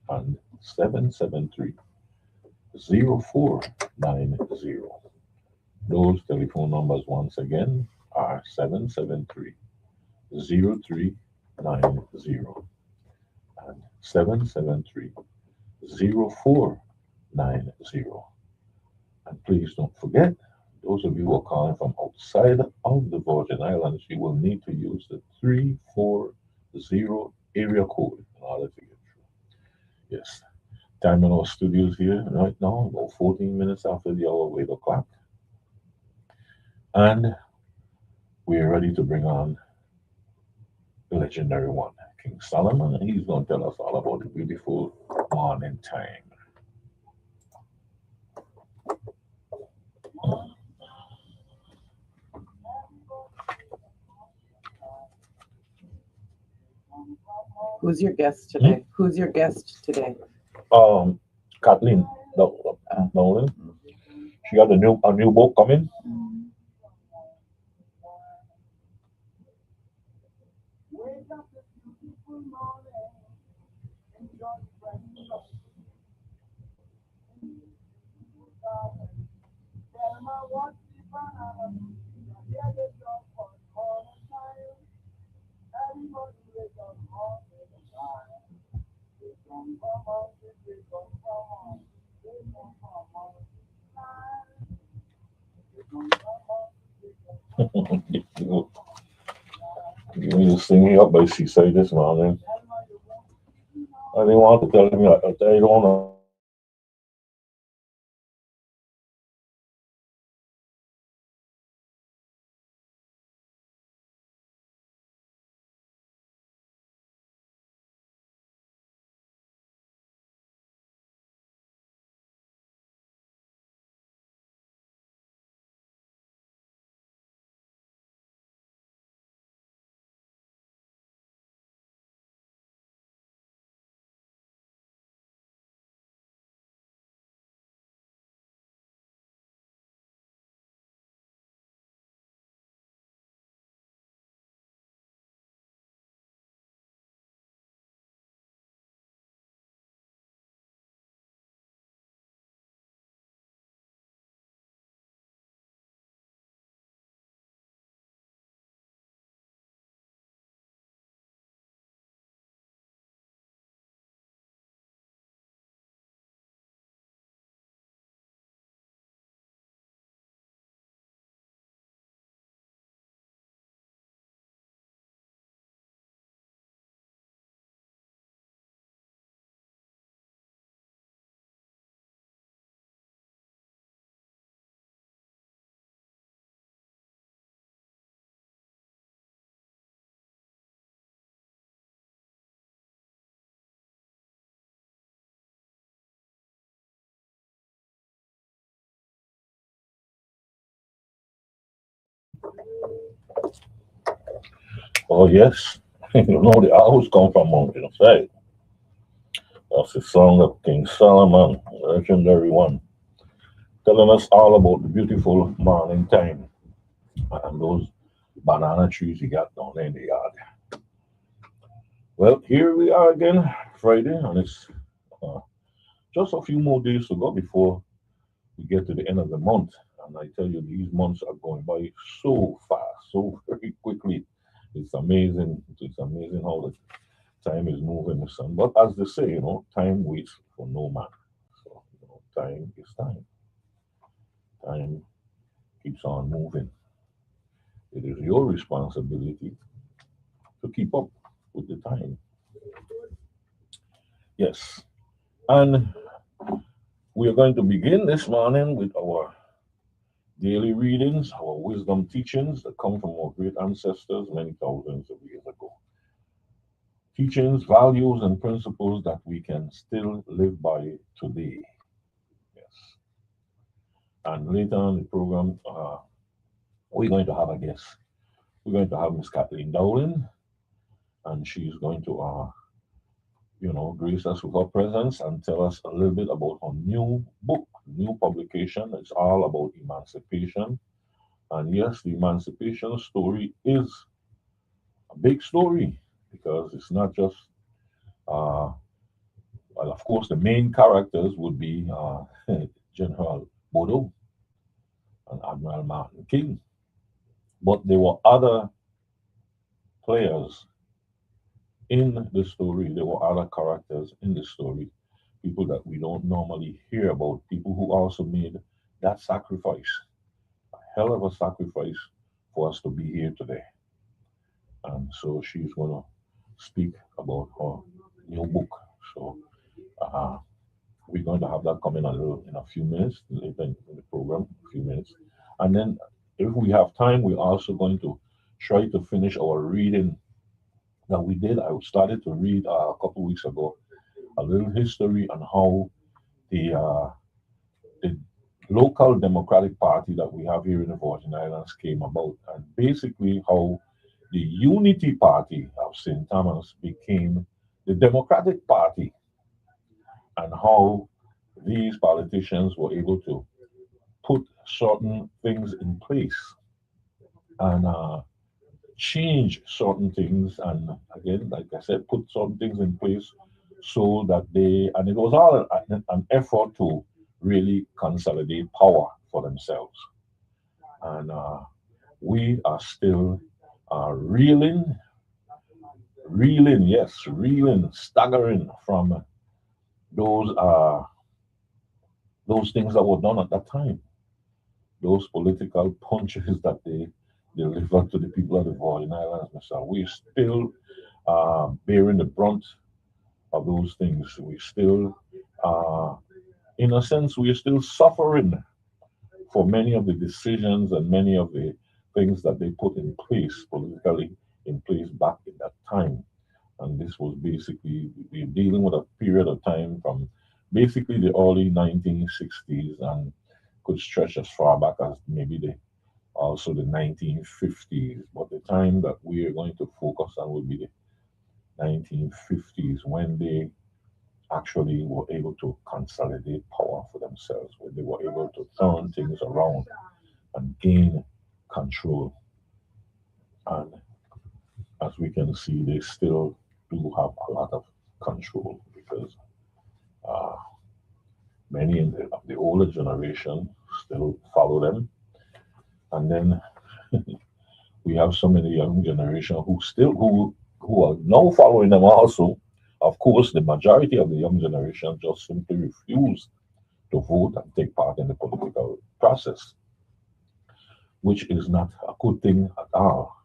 and 773-0490. Those telephone numbers once again are 773-0390 and 773-0490. And please don't forget, those of you who are calling from outside of the Virgin Islands, you will need to use the 340 area code in order to get through. Yes, time in our studios here right now, about 14 minutes after the hour of 8 o'clock. And we're ready to bring on the legendary one, King Solomon, and he's going to tell us all about the beautiful morning time. Who's your guest today? Who's your guest today? Um, Kathleen Nolan, she got a new book coming. You need to sing me up by Seaside this morning. I didn't want to tell me. I don't know. Oh yes, you know the owls come from mountain side. That's the song of King Solomon, legendary one, telling us all about the beautiful morning time and those banana trees you got down there in the yard. Well, here we are again, Friday, and it's uh, just a few more days to go before we get to the end of the month. And I tell you, these months are going by so fast, so very quickly. It's amazing. It's amazing how the time is moving, son. But as they say, time waits for no man. So, time is time. Time keeps on moving. It is your responsibility to keep up with the time. Yes. And we are going to begin this morning with our daily readings, our wisdom teachings that come from our great ancestors many thousands of years ago. Teachings, values, and principles that we can still live by today. Yes. And later on in the program, we're going to have a guest. We're going to have Miss Kathleen Dowling, and she's going to, grace us with her presence and tell us a little bit about her new book, new publication. It's all about emancipation. And yes, the emancipation story is a big story because it's not just, uh, Well, of course, the main characters would be General Bodo and Admiral Martin King, but there were other players in the story. There were other characters in the story, people that we don't normally hear about, people who also made that sacrifice, a hell of a sacrifice for us to be here today. And so she's going to speak about her new book. So uh, we're going to have that coming in a few minutes, later in the program, a few minutes. And then if we have time, we're also going to try to finish our reading that we did. I started to read a couple weeks ago a little history on how the local Democratic Party that we have here in the Virgin Islands came about, and basically how the Unity Party of St. Thomas became the Democratic Party, and how these politicians were able to put certain things in place and change certain things, and again, like I said, put certain things in place so that and it was all an effort to really consolidate power for themselves. And we are still reeling, yes, reeling, staggering from those uh, those things that were done at that time, those political punches that they delivered to the people of the Virgin Islands. Mr. We're still bearing the brunt of those things. We still, in a sense, we are still suffering for many of the decisions and many of the things that they put in place politically in place back in that time. And this was basically we're dealing with a period of time from basically the early 1960s and could stretch as far back as maybe also the 1950s. But the time that we are going to focus on will be the 1950s, when they actually were able to consolidate power for themselves, when they were able to turn things around and gain control. And as we can see, they still do have a lot of control because uh, many of the older generation still follow them. And then we have some in the young generation who are now following them also. Of course, the majority of the young generation just simply refuse to vote and take part in the political process, which is not a good thing at all.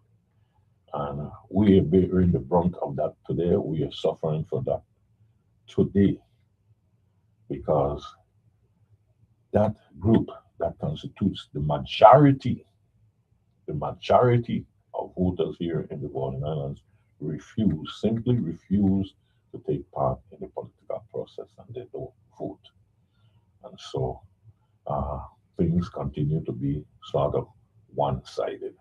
And we are bearing the brunt of that today. We are suffering for that today because that group that constitutes the majority of voters here in the Virgin Islands simply refuse to take part in the political process, and they don't vote. And so uh, things continue to be sort of one sided.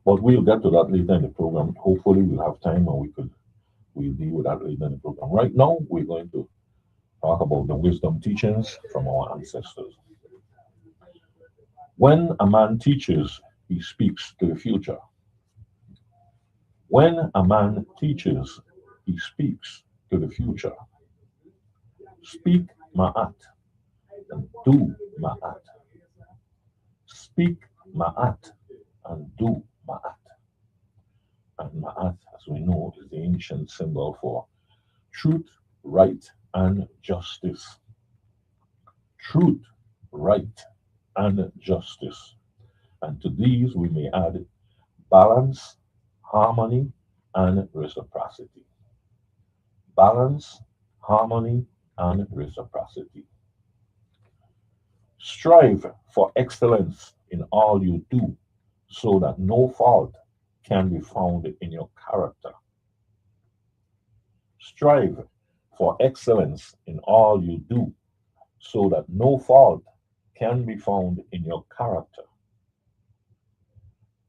But we'll get to that later in the program. Hopefully, we'll have time and we'll deal with that later in the program. Right now, we're going to talk about the wisdom teachings from our ancestors. When a man teaches, he speaks to the future. When a man teaches, he speaks to the future. Speak ma'at and do ma'at. Speak ma'at and do ma'at. And ma'at, as we know, is the ancient symbol for truth, right, and justice. Truth, right, and justice. And to these we may add balance, harmony, and reciprocity. Balance, harmony, and reciprocity. Strive for excellence in all you do so that no fault can be found in your character. Strive for excellence in all you do so that no fault can be found in your character.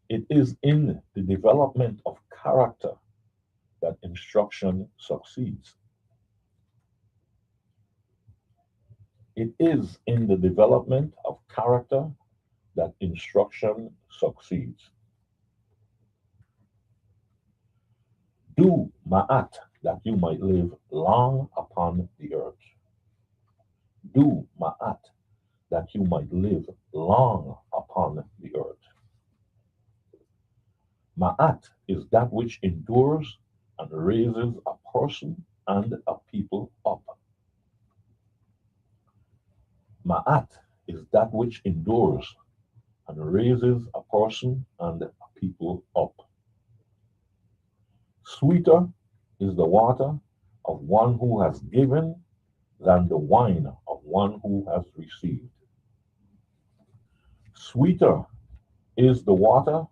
It is in the development of character that instruction succeeds. It is in the development of character that instruction succeeds. Do ma'at that you might live long upon Do, ma'at, that you might live long upon the earth. Ma'at is that which endures and raises a person and a people up. Ma'at is that which endures and raises a person and a people up. Sweeter is the water of one who has given than the wine of one who has received. Sweeter is the water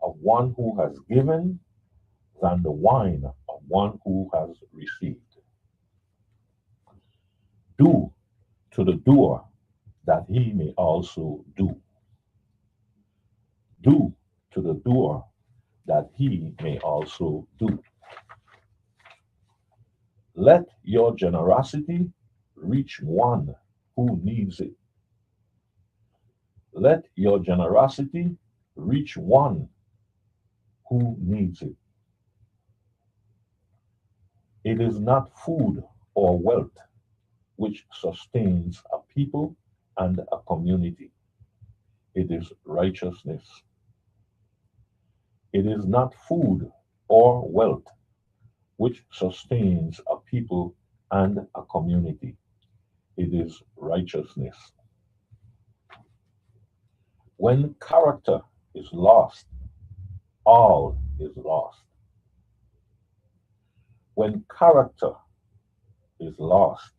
of one who has given than the wine of one who has received. Do to the doer that he may also do. Do to the doer that he may also do. Let your generosity reach one who needs it. Let your generosity reach one who needs it. It is not food or wealth which sustains a people and a community. It is righteousness. It is not food or wealth which sustains a people and a community. It is righteousness. When character is lost, all is lost. When character is lost,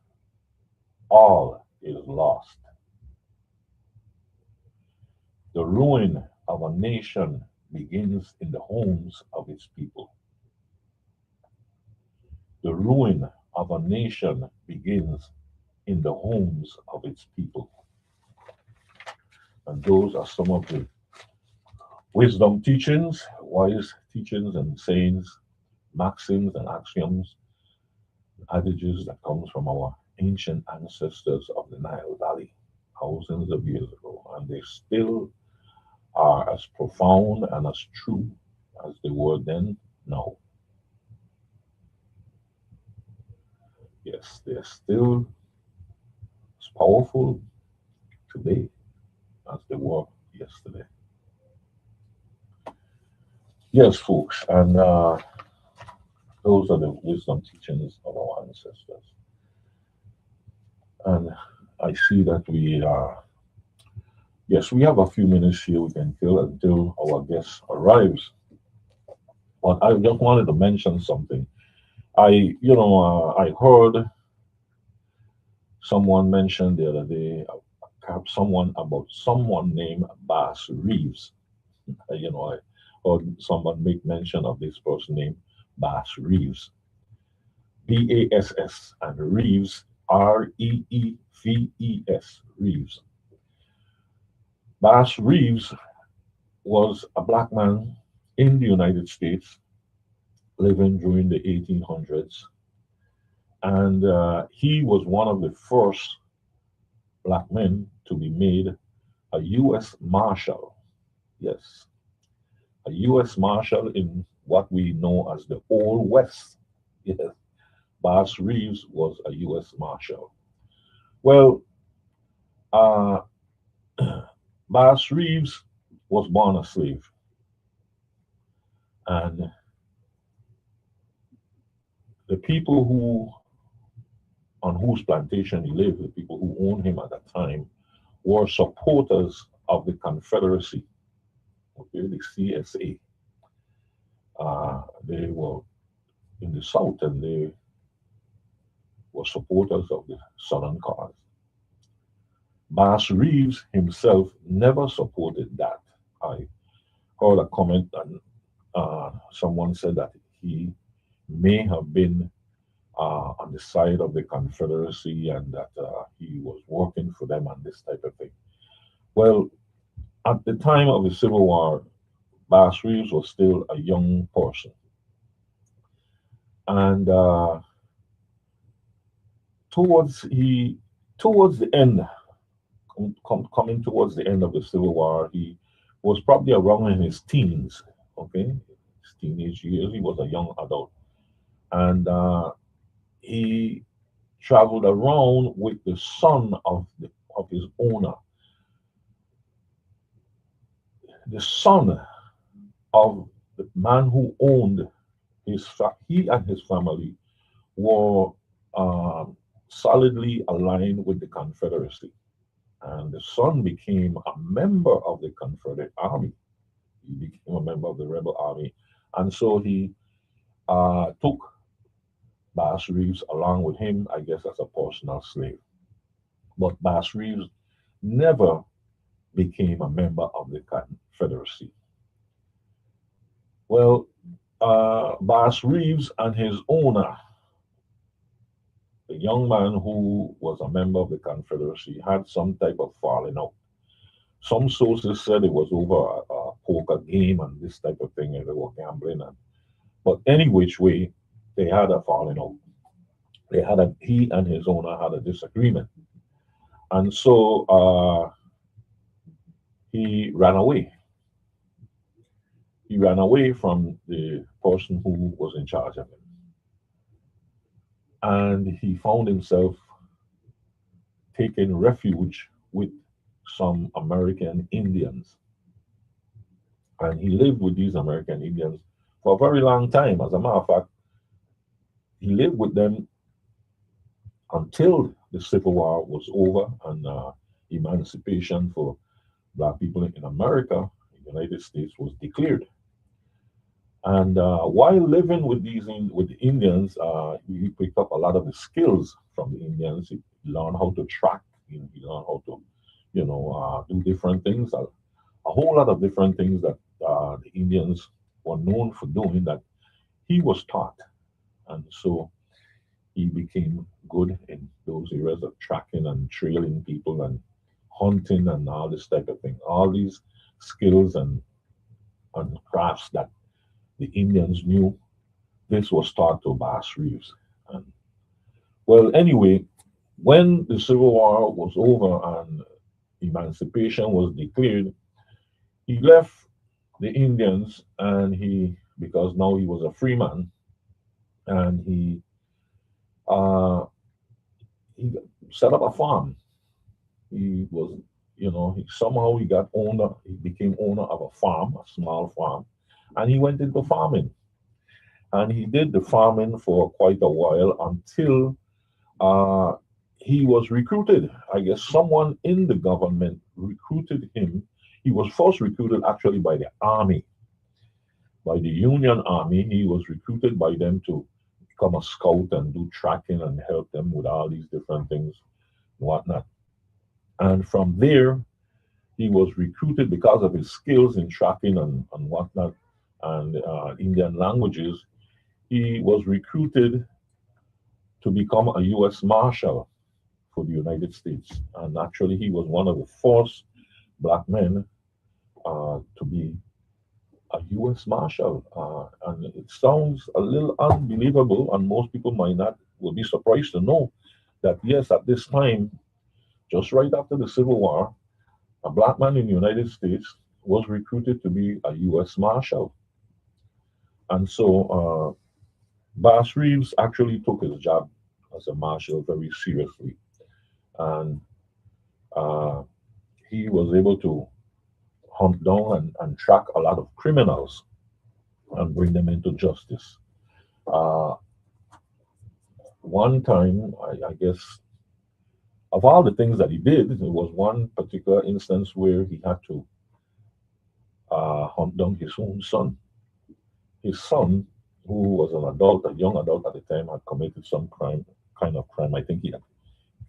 all is lost. The ruin of a nation begins in the homes of its people. The ruin of a nation begins in the homes of its people. And those are some of the wisdom teachings, wise teachings and sayings, maxims and axioms, adages that comes from our ancient ancestors of the Nile Valley thousands of years ago. And they still are as profound and as true as they were then now. Yes, they're still as powerful today as they were yesterday. Yes, folks, and those are the wisdom teachings of our ancestors. And I see that we are, yes, we have a few minutes here we can kill until our guest arrives. But I just wanted to mention something. I heard someone mention the other day, someone about someone named Bass Reeves. I heard someone make mention of this person named Bass Reeves, Bass, and Reeves, Reeves, Reeves. Bass Reeves was a black man in the United States living during the 1800s, and he was one of the first black men to be made a U.S. Marshal. Yes, a U.S. Marshal in what we know as the Old West. Yes, Bass Reeves was a U.S. Marshal. Well, uh, Bass Reeves was born a slave, and the people who on whose plantation he lived, the people who owned him at that time, were supporters of the Confederacy, okay, the CSA. They were in the South and they were supporters of the Southern cause. Bass Reeves himself never supported that. I heard a comment and someone said that he may have been on the side of the Confederacy and that he was working for them and this type of thing. Well, at the time of the Civil War, Bass Reeves was still a young person. And towards he towards the end, coming towards the end of the Civil War, he was probably around in his teens, okay, his teenage years. He was a young adult, and he traveled around with the son of his owner, the son of the man who owned he and his family were solidly aligned with the Confederacy. And the son became a member of the Confederate Army. He became a member of the rebel army. And so he took Bass Reeves along with him, I guess, as a personal slave. But Bass Reeves never became a member of the Confederacy. Well, Bass Reeves and his owner, the young man who was a member of the Confederacy, had some type of falling out. Some sources said it was over a poker game and this type of thing, and they were gambling. But any which way, they had a falling out. He and his owner had a disagreement, and so he ran away. He ran away from the person who was in charge of him, and he found himself taking refuge with some American Indians. And he lived with these American Indians for a very long time. As a matter of fact, he lived with them until the Civil War was over and emancipation for black people in America, the United States, was declared. And while living with with the Indians, he picked up a lot of the skills from the Indians. He learned how to track. He learned how to, do different things. A whole lot of different things that the Indians were known for doing that he was taught, and so he became good in those areas of tracking and trailing people and hunting and all this type of thing. All these skills and crafts that the Indians knew, this was taught to Bass Reeves. And well, anyway, when the Civil War was over and emancipation was declared, he left the Indians and because now he was a free man, and uh, he set up a farm. He was, somehow he got owner, he became owner of a farm, a small farm, and he went into farming. And he did the farming for quite a while until uh, he was recruited. I guess someone in the government recruited him. He was first recruited actually by the army, by the Union Army. He was recruited by them to become a scout and do tracking and help them with all these different things, whatnot. And from there, he was recruited because of his skills in tracking and whatnot and Indian languages. He was recruited to become a U.S. Marshal for the United States. And actually, he was one of the first black men to be a U.S. Marshal. And it sounds a little unbelievable, and most people might not, will be surprised to know that, yes, at this time, just right after the Civil War, a black man in the United States was recruited to be a U.S. Marshal. And so Bass Reeves actually took his job as a marshal very seriously. And uh, he was able to hunt down and track a lot of criminals and bring them into justice. Uh, One time, I guess, of all the things that he did, there was one particular instance where he had to hunt down his own son. His son, who was an adult, a young adult at the time, had committed some crime, kind of crime. I think he had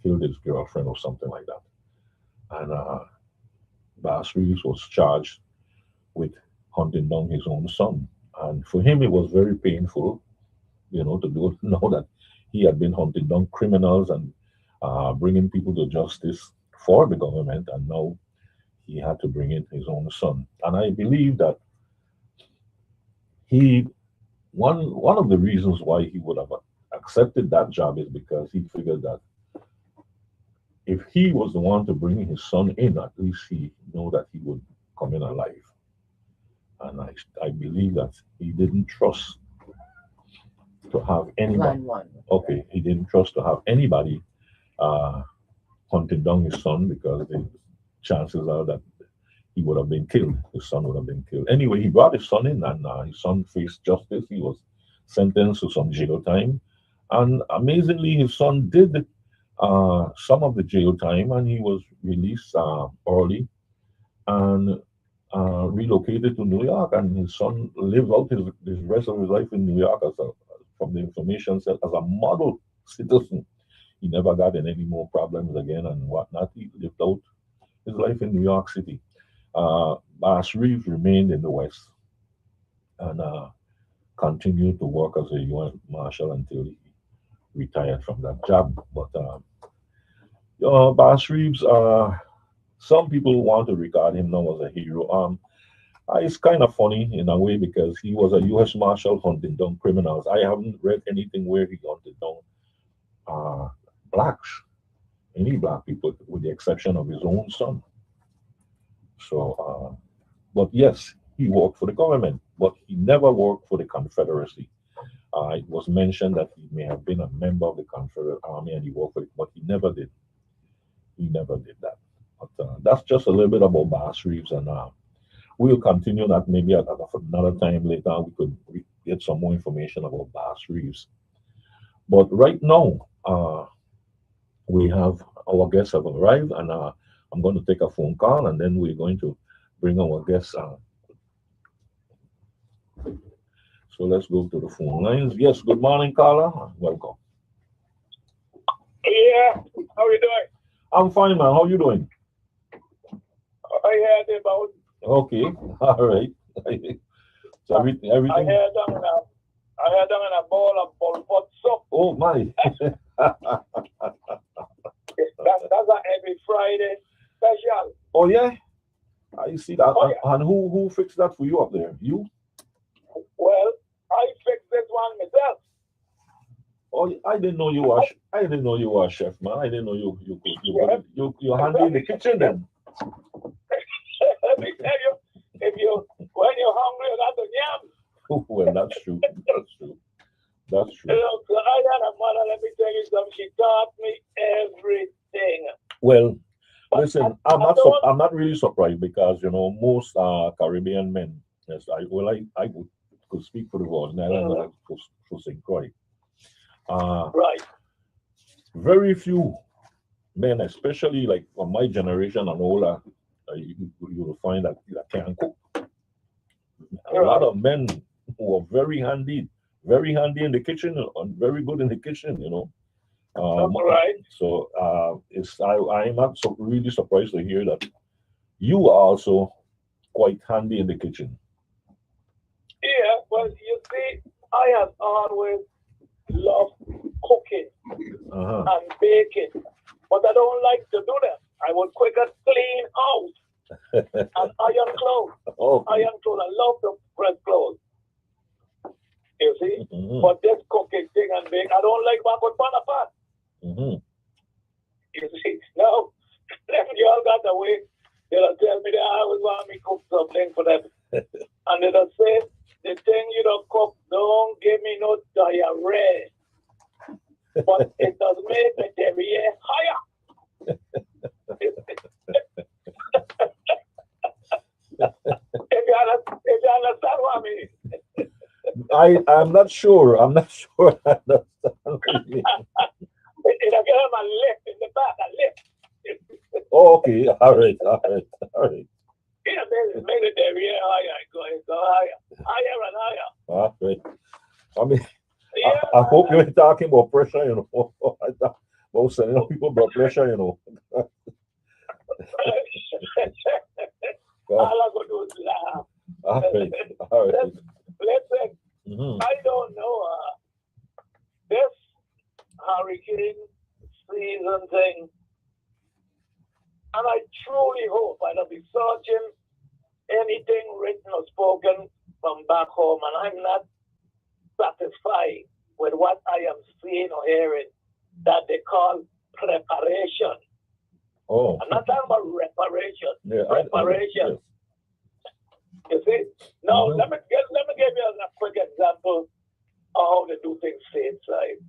killed his girlfriend or something like that. And Bass Reeves was charged with hunting down his own son. And for him, it was very painful, to do know that he had been hunting down criminals and bringing people to justice for the government, and now he had to bring in his own son. And I believe that he one of the reasons why he would have accepted that job is because he figured that if he was the one to bring his son in, at least he know that he would come in alive. And I believe that he didn't trust to have anybody. Line one. Okay, he didn't trust to have anybody hunting down his son because the chances are that he would have been killed. His son would have been killed. Anyway, he brought his son in, and his son faced justice. He was sentenced to some jail time, and amazingly, his son did some of the jail time, and he was released early and relocated to New York. And his son lived out his rest of his life in New York from the information said, as a model citizen. He never got in any more problems again and whatnot. He lived out his life in New York City. Bass Reeves remained in the West and continued to work as a UN Marshal until he retired from that job. But Bass Reeves, some people want to regard him now as a hero. It's kind of funny in a way because he was a U.S. Marshal hunting down criminals. I haven't read anything where he hunted down blacks, any black people, with the exception of his own son. So, but yes, he worked for the government, but he never worked for the Confederacy. It was mentioned that he may have been a member of the Confederate Army and he worked for it, but he never did. He never did that. But that's just a little bit about Bass Reeves, and we'll continue that maybe at another time later. We could get some more information about Bass Reeves. But right now, we have our guests have arrived, and I'm going to take a phone call, and then we're going to bring our guests. So let's go to the phone lines. Yes, good morning, Carla. Welcome. Yeah, how you doing? I'm fine, man. How you doing? I heard about. Okay, all right. So everything. I heard down in a bowl of pulpot soup. Oh my. That's a every Friday special. Oh yeah. I see that. Oh, yeah. And who fixed that for you up there? You? Well, I fixed this one myself. Oh, I didn't know you were. I didn't know you were a chef, man. I didn't know you handy in the kitchen then. Let me tell you, when you're hungry, you got to yam. Well, that's true. That's true. That's true. You know, so I had a mother. Let me tell you something. She taught me everything. Well, But listen, I'm not really surprised because most Caribbean men. Yes, I could speak for the Virgin Islands for St. Croix. Right. Very few men, especially like from my generation and older, you will find that can cook. A lot of men who are very handy in the kitchen and very good in the kitchen, Right. So I'm not really surprised to hear that you are also quite handy in the kitchen. Yeah, well, you see, I have always loved cooking and baking, but I don't like to do that. I would quicker clean out and iron clothes. Oh, Iron clothes. I love to press clothes. You see? mhm, But this cooking thing and bake, I don't like back with pan apart. mhm. You see? Now, if you all got away, they'll tell me they always want me cook something for them. And they'll say, the thing you don't cook, don't give me no diarrhea. But it does make the diarrhea higher. if you understand what I mean. I'm not sure. I'm not sure. I understand what you mean. It'll give them a lift in the back, a lift. Oh, okay. All right. Yeah, make the diarrhea higher. Go higher. Higher and higher. All right. I mean, Yeah. I hope you ain't talking about pressure, I thought about sending people blood pressure, All I could do is laugh. All right. Listen, Mhm. I don't know this hurricane season thing, and I truly hope I don't be searching anything written or spoken from back home, and I'm not satisfied with what I am seeing or hearing that they call preparation. Oh. I'm not talking about reparation. Yeah, Preparation. You see? Now, let me give you a quick example how they do things stateside.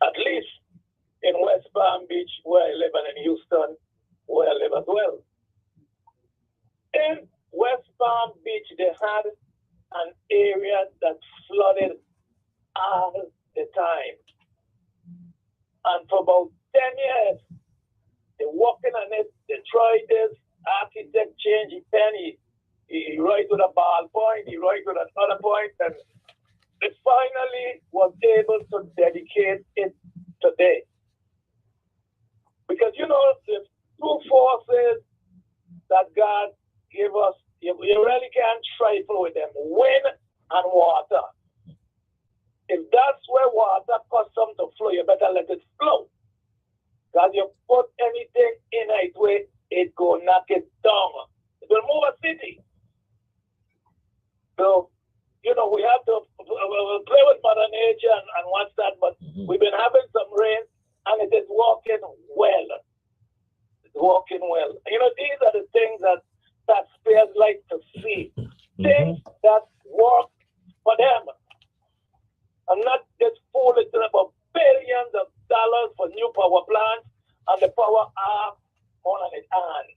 At least in West Palm Beach, where I live, and in Houston, where I live as well. In West Palm Beach, they had an area that flooded all the time. And for about 10 years, they working on it, they tried this, architect change his pen, he write with a ballpoint, he write with another point, and they finally was able to dedicate it today. Because, you know, the two forces that God gave us, you really can't trifle with them, wind and water. If that's where water custom to flow, you better let it flow. Because you put anything in it way, it go knock it down. It will move a city. So, you know, we have to play with Mother Nature and watch that, but we've been having some rain and it is working well. It's working well. You know, these are the things that taxpayers like to see. Things that work for them. I'm not just fooling about billions of dollars for new power plants and the power are on its hand.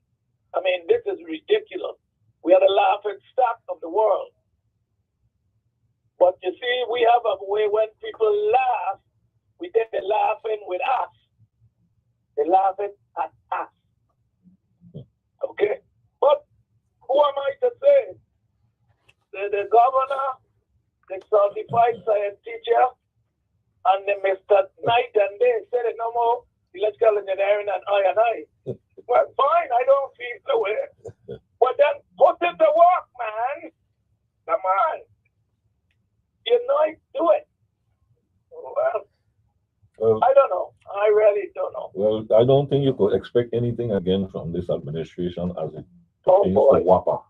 I mean, this is ridiculous. We are the laughing stock of the world. But you see, we have a way when people laugh, we think they're laughing with us. They're laughing at us. Okay? But who am I to say? The governor, the certified science teacher, and the Mr. Night and Day said it no more electrical engineering and I. Well, fine, I don't feel the way. But then put it to work, man. Come on. You know, do it. Well, I don't know. I really don't know. Well, I don't think you could expect anything again from this administration as it pertains to WAPA.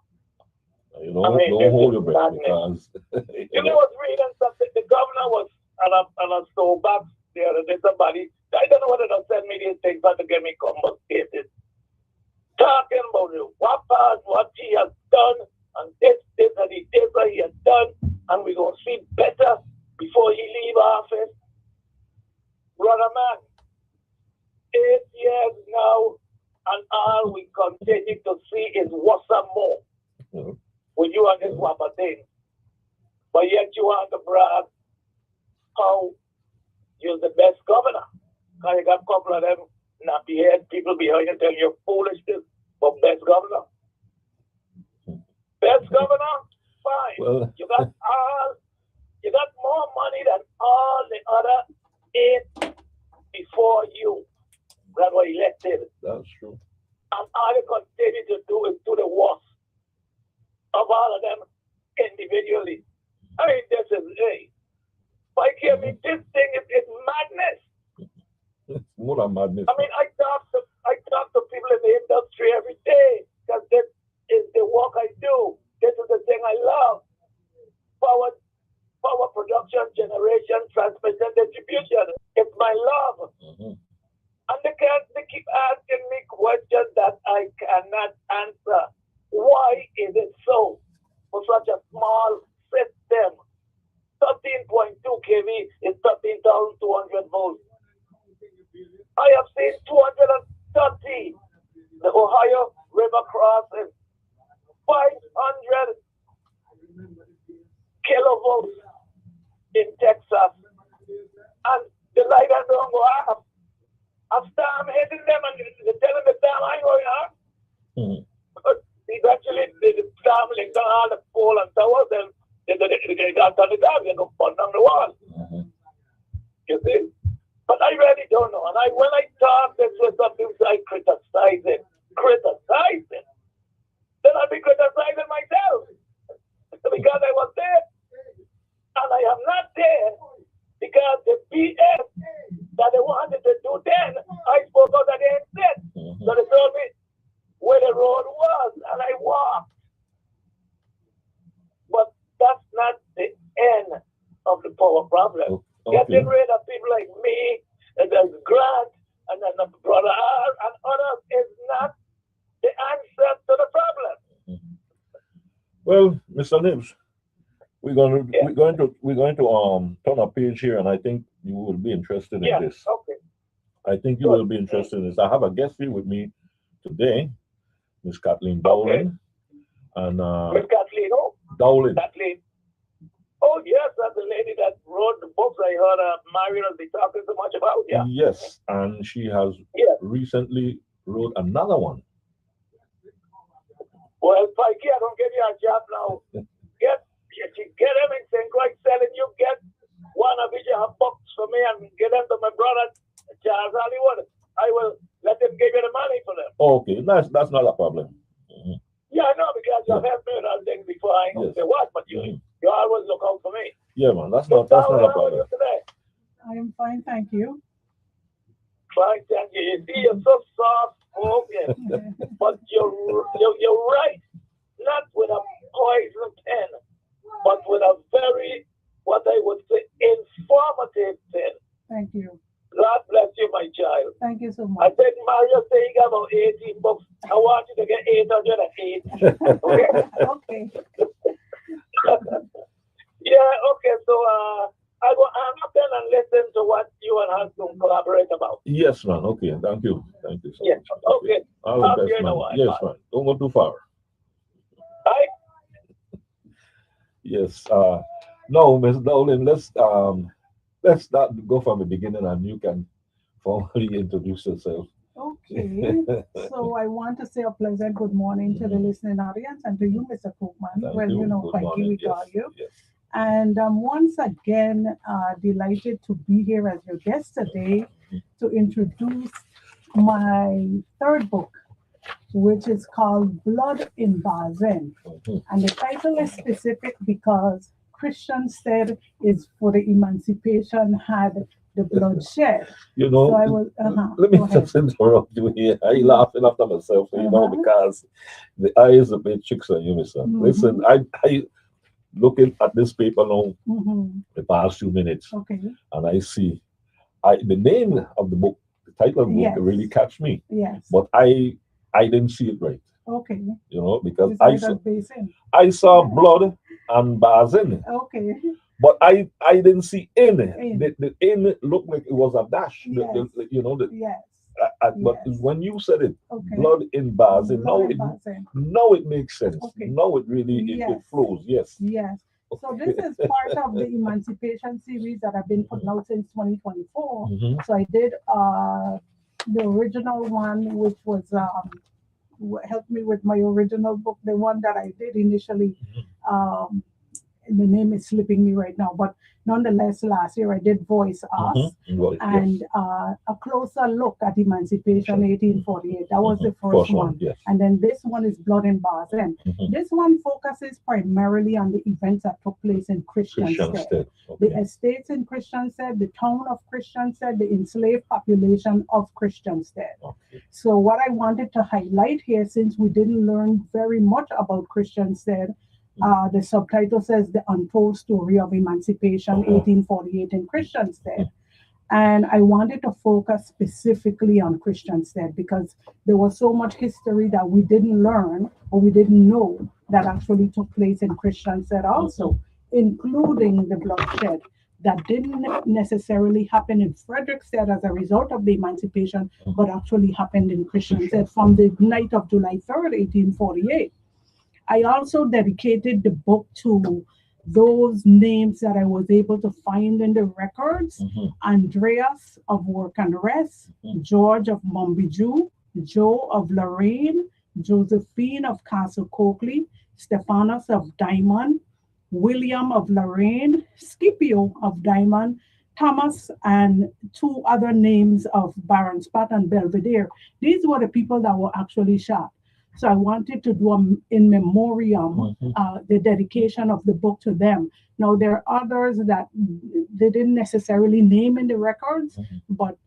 You know, don't hold your breath because you know what's reading something. The governor was on a soapbox the other day. Somebody, I don't know whether they'll send me these things, but to get me compensated. Talking about the WAPA and what he has done, and this, and he has done, and we're going to see better before he leave office. Brother man, 8 years now, and all we continue to see is what's some more. With you and this WAPA thing. But yet you want to brag how you're the best governor. Because you got a couple of them nappy head people behind you telling you foolishness, but best governor. Best governor? Fine. Well, you got more money than all the other 8 before you that were elected. That's true. And all you continue to do is do the worst of all of them individually. I mean, this is, hey, like, I mean, this thing is madness. It's more than madness. I mean, I talk to people in the industry every day because this is the work I do. This is the thing I love. Power production, generation, transmission, distribution. It's my love. And they keep asking me questions that I cannot answer. Why is it so for such a small system? 13.2 kV is 13,200 volts. I have seen 230, the Ohio River crossing, 500 kilovolts in Texas. And the light don't go off. A storm hitting them and they're telling the storm ain't going off. It's actually the storm like down all the pole and towers, and they got on the dog, they go put on the wall. You see? But I really don't know. And when I talk this with some people, I criticize it. Then I'll be criticizing myself. Because I was there. And I am not there because the BS that they wanted to do then, I spoke out against it. So they told me where the road was, and I walked. But that's not the end of the power problem. Getting rid of people like me, and there's Grant, and then the brother R, and others is not the answer to the problem. Well, Mr. Nibs, we're going to Yeah. turn a page here, and I think you will be interested in Yeah. this. Okay. I think you Good. will be interested in this. I have a guest here with me today, Miss Kathleen Okay. Dowling, and Miss Kathleen, oh, Dowling. Kathleen. Oh, yes, that's the lady that wrote the books I heard Marion will be talking so much about. Yeah. Yes, and she has Yeah. recently wrote another one. Well, Pikey, I don't give you a job now. Get everything right selling. You get one of each of her books for me and get them to my brother, Charles Hollywood. I will let him give you the money for them. Okay, that's not a problem. Mhm. Yeah, I know, because Yeah. you've helped me with other things before. I know Yes. say what, but Mhm. you always look out for me. Yeah, man, that's So, not a how are problem. you today? I am fine, thank you. Fine, thank you. You see, you're so soft spoken, but you're right. Not with a poison pen, but with a very, what I would say, informative pen. Thank you. God bless you, my child. Thank you so I much. think Mario said he got about 18 books. I want you to get 808. Okay? Okay. Yeah, okay, so I go hang up then and listen to what you and Hanson collaborate about. Yes, man. Okay, thank you so Yeah, much. okay. All the Talk to best, you in a man. while. Yes, Bye. man. Don't go too far. Bye. Yes. No, Miss Dowling, let's start go from the beginning, and you can formally introduce yourself. Okay. So I want to say a pleasant good morning to the listening audience and to you, Mr. Koopman. Thank Well, you. you know, Good Pikey, morning. we Yes. call you. Yes. And once again, delighted to be here as your guest today to introduce my third book, which is called Blood in Bazen. Mhm. And the title is specific because Christian said is for the emancipation had the bloodshed. You So know, I was, let me go ahead. just interrupt you here. I laughing after myself, because the eyes a bit tricks on you, Mister. Mhm. Listen, I looking at this paper now Mhm. the past few minutes, Okay. and I see the name of the book, the title of the book Yes. really catch me, Yes. but I didn't see it right, Okay. because It's I right saw, on basin. I saw blood and basin, Okay. but I didn't see in. In. The in looked like it was a dash. Yes. Yes. But Yes. when you said it, Okay. blood in basin, Blood and basin. now it makes sense. Okay. Now it really it Yes. flows. Yes. Yes. So this is part of the Emancipation series that I've been putting out since 2024. Mhm. So I did the original one, which was helped me with my original book, the one that I did initially. Um, the name is slipping me right now, but nonetheless, last year I did Voice Us Well, and yes. a closer look at Emancipation 1848. That was the first one. Yes. And then this one is Blood and Bazen. Mhm. This one focuses primarily on the events that took place in Christian Christianstead. state. The Okay. estates in Christianstead, the town of Christianstead, the enslaved population of Christianstead. Okay. So what I wanted to highlight here, since we didn't learn very much about Christianstead, the subtitle says The Untold Story of Emancipation, 1848 in Christianstead. And I wanted to focus specifically on Christianstead because there was so much history that we didn't learn or we didn't know that actually took place in Christianstead also, including the bloodshed that didn't necessarily happen in Frederickstead as a result of the emancipation, but actually happened in Christianstead from the night of July 3rd, 1848. I also dedicated the book to those names that I was able to find in the records. Andreas of Work and Rest, George of Montbijou, Joe of Lorraine, Josephine of Castle Coakley, Stephanus of Diamond, William of Lorraine, Scipio of Diamond, Thomas, and two other names of Baron Spot and Belvedere. These were the people that were actually shot. So I wanted to do in memoriam the dedication of the book to them. Now there are others that they didn't necessarily name in the records, but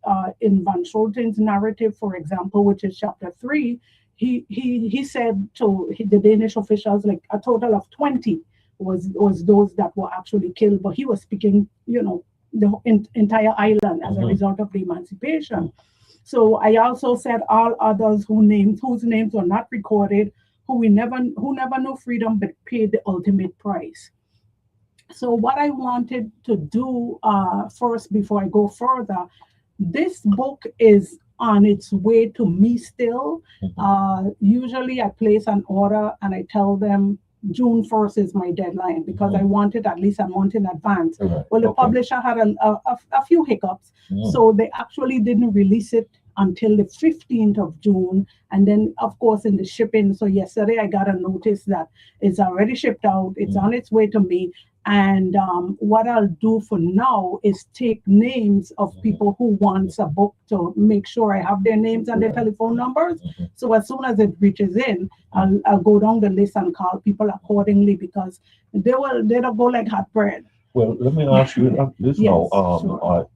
in Van Scholten's narrative, for example, which is chapter 3, he said to the Danish officials like a total of 20 was those that were actually killed, but he was speaking, the entire island as a result of the emancipation. So I also said all others whose names were not recorded, who never knew freedom but paid the ultimate price. So what I wanted to do first before I go further, this book is on its way to me still. Usually I place an order and I tell them June 1st is my deadline because I want it at least a month in advance. Right. Well, the Okay. publisher had a few hiccups, so they actually didn't release it until the 15th of June. And then, of course, in the shipping. So yesterday I got a notice that it's already shipped out. It's on its way to me. And what I'll do for now is take names of people who wants a book to make sure I have their names and their telephone numbers. So as soon as it reaches in, I'll go down the list and call people accordingly because they don't go like hot bread. Well, let me ask you this Yes, now. sure.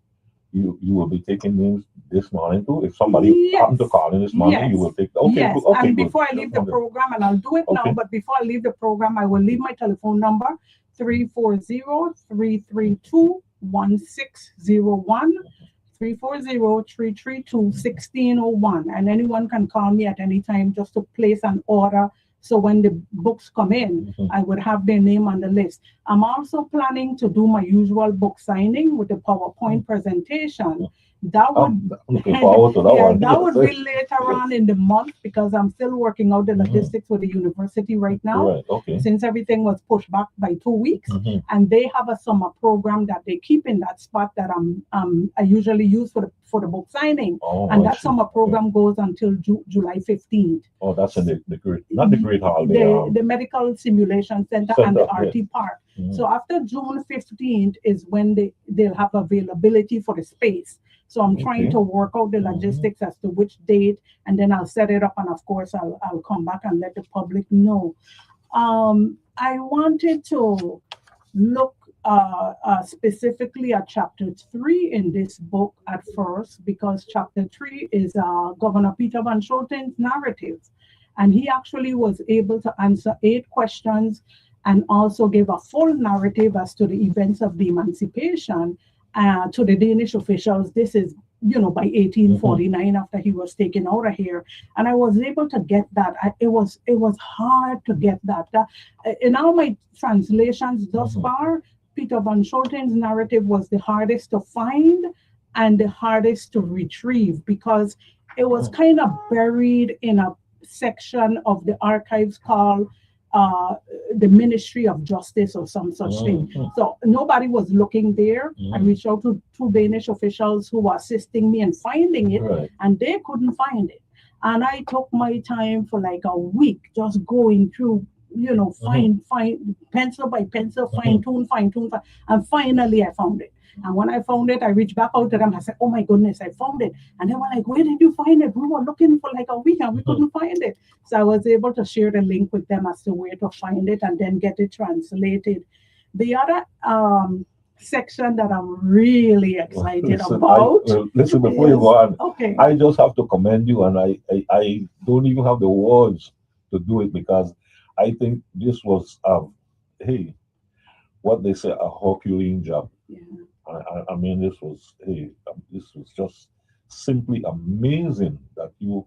You will be taking names this morning too. If somebody happened to Yes. call in this morning, you Yes. will take. Okay, Yes, okay, and good. before I leave the program, and I'll do it now, Okay. but before I leave the program, I will leave my telephone number 340-332-1601, 340-332-1601, and anyone can call me at any time just to place an order. So when the books come in, I would have their name on the list. I'm also planning to do my usual book signing with a PowerPoint presentation. That would I'm looking forward to that yeah, one. that would Yes. be later on in the month because I'm still working out the logistics with the university right now. Right. Okay. Since everything was pushed back by 2 weeks, Mhm. and they have a summer program that they keep in that spot that I usually use for the book signing, Oh, and I that see. summer Okay. program goes until July 15th. Oh, that's in the great, not the Great Hall, The Medical Simulation Center and the Center, yes. RT Park. Mhm. So after June 15th is when they'll have availability for the space. So I'm trying Okay. to work out the logistics as to which date, and then I'll set it up, and of course I'll come back and let the public know. I wanted to look specifically at chapter 3 in this book at first because chapter 3 is Governor Peter Van Schulten's narrative, and he actually was able to answer 8 questions and also give a full narrative as to the events of the emancipation to the Danish officials. This is, by 1849 after he was taken out of here, and I was able to get that. It was hard to get that. In all my translations thus far, Peter Van Schulten's narrative was the hardest to find and the hardest to retrieve because it was kind of buried in a section of the archives called the Ministry of Justice or some such thing. So nobody was looking there. I reached out to 2 Danish officials who were assisting me in finding it, Right. and they couldn't find it. And I took my time for like a week just going through, find pencil by pencil, fine tune, and finally I found it. And when I found it, I reached back out to them. I said, "Oh my goodness, I found it!" And they were like, "Where did you find it? We were looking for like a week and we couldn't find it." So I was able to share the link with them as to where to find it and then get it translated. The other section that I'm really excited about. Listen, before you go on, Okay. I just have to commend you, and I don't even have the words to do it because I think this was, hey, what they say, a Herculean job. Yeah. I mean, this was just simply amazing that you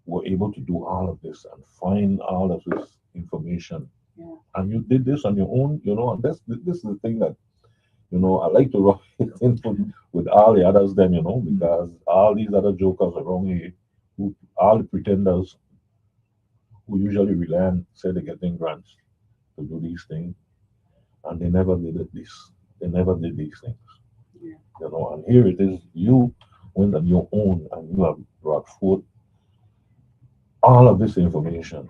were able to do all of this and find all of this information. Yeah. And you did this on your own, and this is the thing that, I like to rub it in with all the others then, because all these other jokers around here, all the pretenders who usually rely on, say they're getting grants to do these things, and they never did this. They never did these things. Yeah. And here it is, you went on your own and you have brought forth all of this information.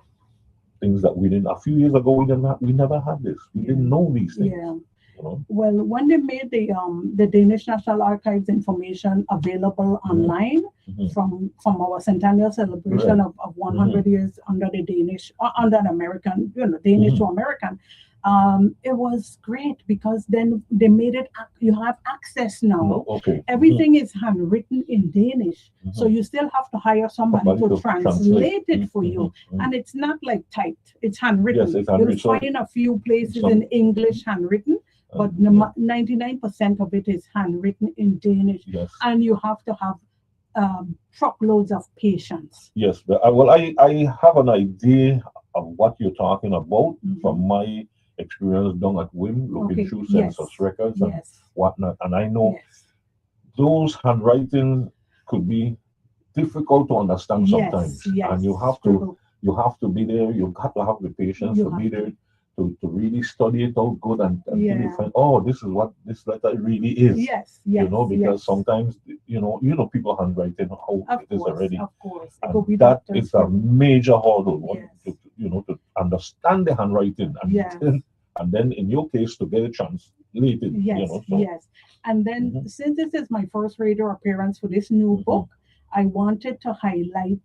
Things that we didn't, a few years ago, we never had this. We didn't know these things. Yeah. You know? Well, when they made the Danish National Archives information available online from our centennial celebration of 100 years under the Danish, under an American, Danish to American, it was great because then they made it, you have access now. Okay. Everything is handwritten in Danish. So you still have to hire somebody to translate it for you. And it's not like typed, it's handwritten. Yes, it's handwritten. You'll find a few places in English handwritten, but 99% of it is handwritten in Danish. Yes. And you have to have truckloads of patience. Yes, but I have an idea of what you're talking about from my experience done at WIM, looking Okay. through Yes. census records and Yes. whatnot. And I know Yes. those handwriting could be difficult to understand sometimes. Yes. And you have to be there, you have to have the patience You to be have there to really study it out good and really Yeah. find, oh, this is what this letter really is. Yes. You know, because yes. sometimes people handwriting how Of it is course. already. Of course. It And could be that doctors is a too. major hurdle Yes. to understand the handwriting Yes. and then in your case to get it translated. Yes, So yes. And then Mhm. since this is my first radio appearance for this new Mhm. book, I wanted to highlight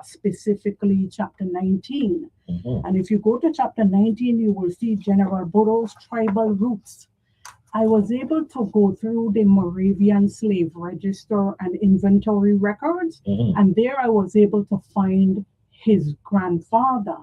specifically chapter 19. Mhm. And if you go to chapter 19, you will see General Burroughs' tribal roots. I was able to go through the Moravian slave register and inventory records, Mhm. and there I was able to find his grandfather.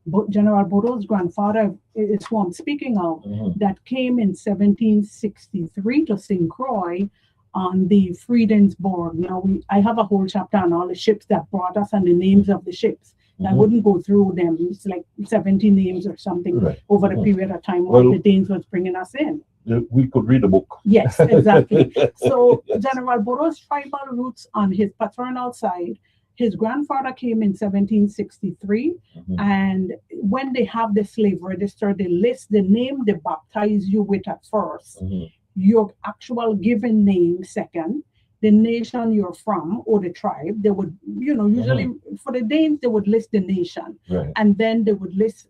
But General Burroughs' grandfather is who I'm speaking of, Mhm. that came in 1763 to St. Croix on the Friedensborg. Now, I have a whole chapter on all the ships that brought us and the names of the ships. I Mhm. wouldn't go through them. It's like 70 names or something Right. over the Mhm. period of time Well- while the Danes was bringing us in. We could read a book. Yes, exactly. So Yes. General Burroughs' tribal roots on his paternal side, his grandfather came in 1763, Mhm. and when they have the slave register, they list the name they baptize you with at first, Mhm. your actual given name second, the nation you're from or the tribe. They would, usually for the Danes, they would list the nation, Right. and then they would list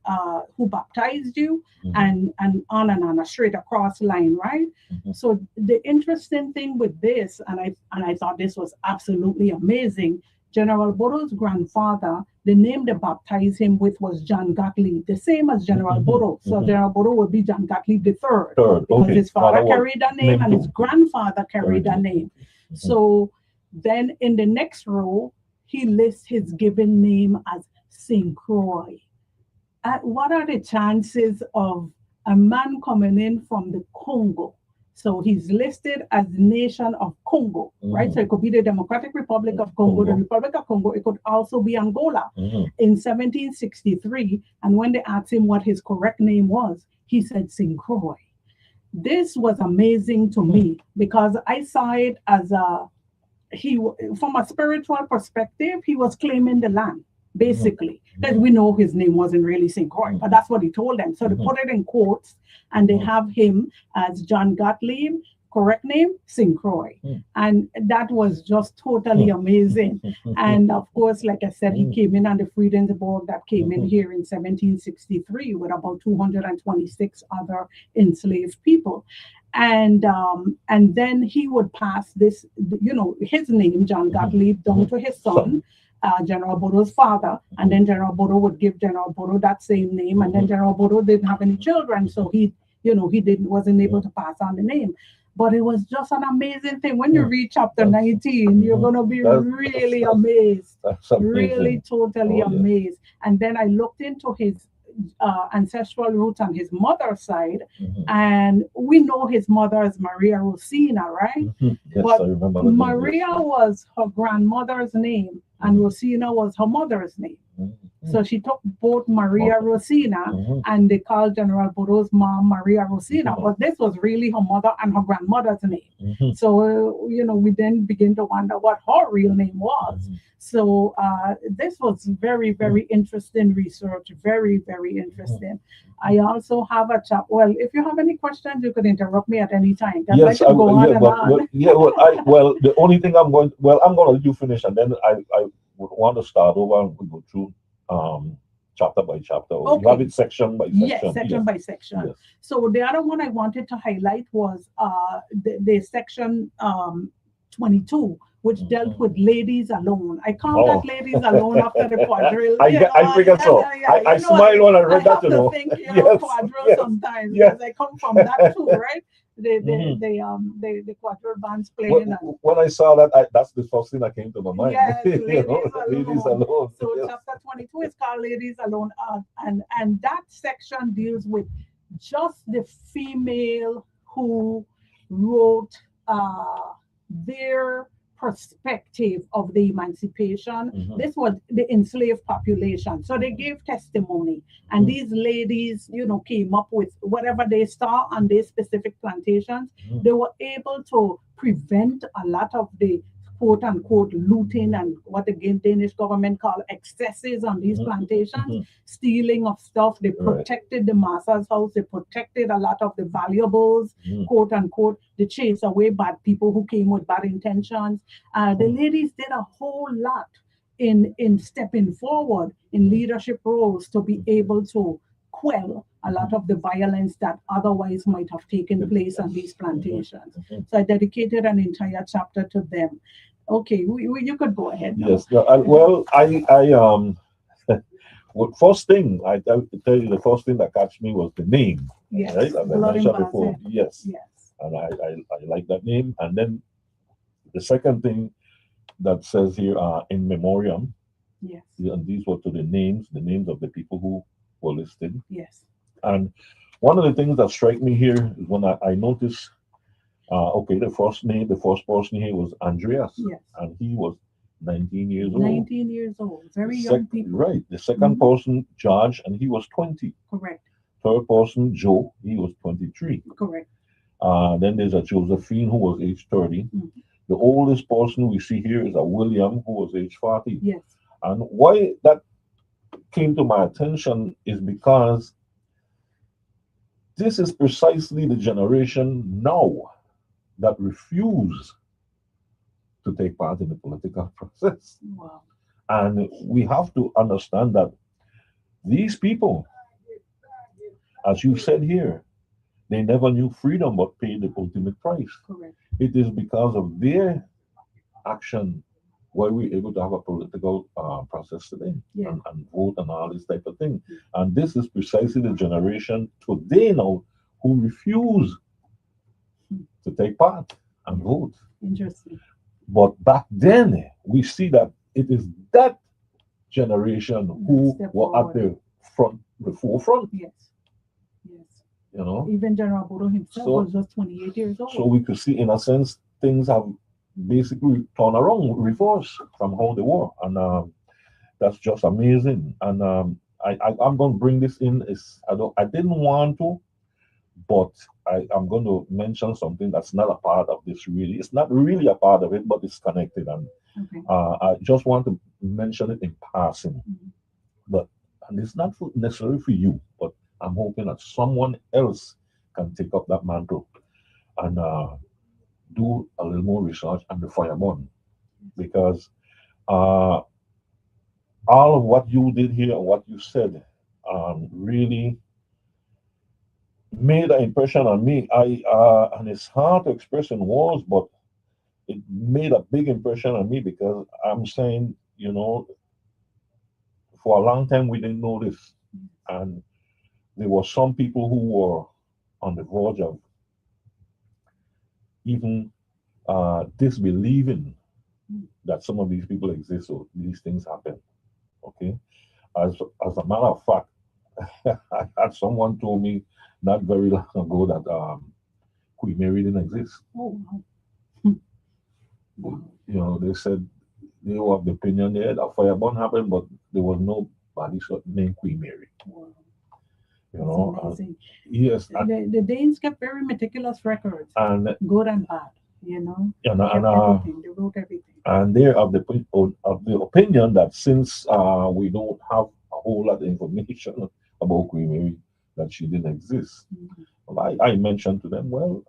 who baptized you, Mhm. and on a straight across line, right? Mhm. So the interesting thing with this, and I thought this was absolutely amazing. General Burroughs' grandfather, the name they baptized him with was John Gottlieb, the same as General Mhm. Burroughs. So Mhm. General Burroughs would be John Gottlieb III, Third. because Okay. his father Father was carried that name name and his too. grandfather carried that Carried name. Mhm. So then in the next row, he lists his given name as St. Croix. What are the chances of a man coming in from the Congo? So he's listed as nation of Congo, right? So it could be the Democratic Republic of Congo, the Congo. Republic of Congo. It could also be Angola Mhm. in 1763. And when they asked him what his correct name was, he said St. Croix. This was amazing to me because I saw it as from a spiritual perspective, he was claiming the land, basically. Because we know his name wasn't really St. Croix, but that's what he told them. So they put it in quotes, and they have him as John Gottlieb, correct name, St. Croix. And that was just totally amazing. And of course, like I said, he came in on the Friedensborg that came in here in 1763 with about 226 other enslaved people. And then he would pass this, his name, John Gottlieb, down to his son, General Burroughs' father, and then General Burroughs would give General Burroughs that same name, and then General Burroughs didn't have any children, so he wasn't able to pass on the name. But it was just an amazing thing. When you read chapter 19, you're gonna be really amazed, That's amazing. really totally Oh, yeah. amazed. And then I looked into his ancestral roots on his mother's side, and we know his mother is Maria Rosina, right? Yes, But I remember that name, Maria yes. was her grandmother's name, and Rosina was her mother's name. So she took both Maria Rosina, and they called General Burroughs' mom Maria Rosina, but this was really her mother and her grandmother's name. So, we then begin to wonder what her real name was. So this was very, very interesting research, very, very interesting. I also have a chat. Well, if you have any questions, you could interrupt me at any time. Because Yes, I can go on and on. the only thing I'm going to let you finish, and then I would want to start over and we go through chapter by chapter. Or you have it section by section. Yes, section by section. Yes. So the other one I wanted to highlight was the section 22, which dealt with ladies alone. I called that ladies alone after the quadrille. I figured so. I smiled when I read that, I have to think, Yes, quadrille yes, sometimes, yes. because I come from that too, right? The quadrille bands playing. When I saw that, that's the first thing that came to my mind. Yes, Ladies ladies alone. alone. So Yes. chapter 22 is called Ladies Alone, and that section deals with just the female who wrote their perspective of the emancipation. Mhm. This was the enslaved population. So they gave testimony. And Mhm. these ladies, came up with whatever they saw on their specific plantations. Mhm. They were able to prevent a lot of the quote unquote looting and what the Danish government call excesses on these Mhm. plantations, Mhm. stealing of stuff. They Right. protected the master's house, they protected a lot of the valuables, Mhm. quote unquote, they chased away bad people who came with bad intentions. The ladies did a whole lot in stepping forward in leadership roles to be able to quell a lot of the violence that otherwise might have taken place on these plantations. Mhm. So I dedicated an entire chapter to them. Okay, you could go ahead now. Yes. Well, well, first thing I tell you, the first thing that catch me was the name. Yes, Right, as I Blood in mentioned before. Basel. Yes, Yes, and I like that name. And then the second thing that says here, in memoriam, yes, and these were to the names of the people who were listed. yes, And one of the things that strike me here is when I notice, okay, the first person here was Andreas, yes. and he was 19 years old. 19 years old, very young people. Right. The second Mhm. person, George, and he was 20. Correct, Third person, Joe, he was 23. correct. Then there's a Josephine who was age 30. Mhm. The oldest person we see here is a William who was age 40. Yes, And why that came to my attention is because this is precisely the generation now that refuse to take part in the political process. wow. And we have to understand that these people, as you said here, they never knew freedom but paid the ultimate price. Correct. It is because of their action why we're able to have a political process today, Yeah. and vote and all this type of thing. And this is precisely the generation today now who refuse to take part and vote. Interesting. But back then, we see that it is that generation who Step were at forward. the forefront, Yes, yes. you know. Even General Bodo himself So- was just 28 years old. So we could see, in a sense, things have basically turned around, reverse from how they were, and that's just amazing. And I'm going to bring this in. I didn't want to, but I'm going to mention something that's not a part of this. Really, it's not really a part of it, but it's connected, and Okay. I just want to mention it in passing. Mhm. But and it's not necessarily for you, but I'm hoping that someone else can take up that mantle and do a little more research on the fireborn, because uh, all of what you did here and what you said really made an impression on me. And it's hard to express in words, but it made a big impression on me because I'm saying, for a long time we didn't know this, and there were some people who were on the verge of even disbelieving that some of these people exist or these things happen. Okay, as a matter of fact, I had someone told me not very long ago that Queen Mary didn't exist. Oh, wow. They said they were of the opinion that a fireborn happened, but there was nobody named Queen Mary. Wow. You That's know, amazing. yes, The Danes kept very meticulous records, and good and bad. They and kept everything. They wrote everything. and they're of the opinion that since we don't have a whole lot of information about Queen Mary, that she didn't exist. Mhm. Well, I mentioned to them, well,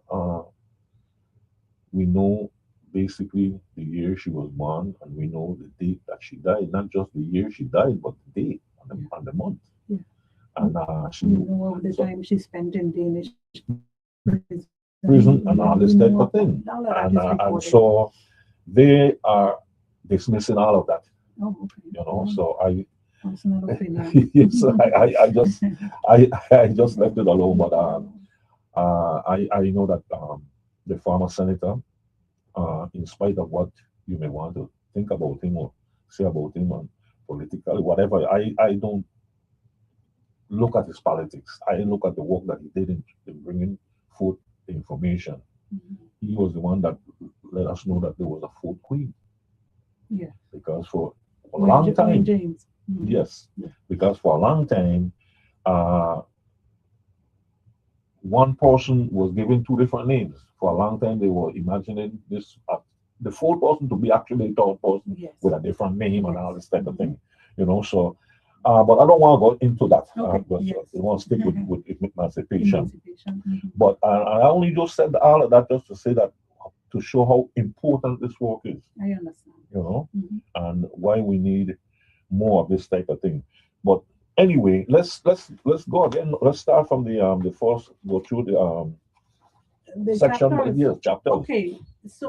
we know basically the year she was born, and we know the date that she died. Not just the year she died, but the date and the month. Yeah. And she The so- time she spent in Danish prison and all this type of thing. All of that And, is and recorded. so they are dismissing all of that. Oh, okay. So I Personal opinion. yes, I just left it alone. But I know that the former senator, in spite of what you may want to think about him or say about him on politically, whatever, I don't look at his politics. I look at the work that he did in bringing forth the information. He was the one that let us know that there was a fourth queen. Yeah. Because for a When long time, James. Mhm. yes, Yeah. because for a long time, uh, one person was given two different names. For a long time, they were imagining this the fourth person to be actually the third person Yes. with a different name and Yes. all this type of thing, So, but I don't want to go into that. Okay. Because Yes. I want to stick with emancipation. Emancipation. Mhm. But I only just said all of that just to say that to show how important this work is, I understand. Mhm. and why we need more of this type of thing. But anyway, let's go again. Let's start from the first. Go through The section. chapters. Yes, chapters. Okay, so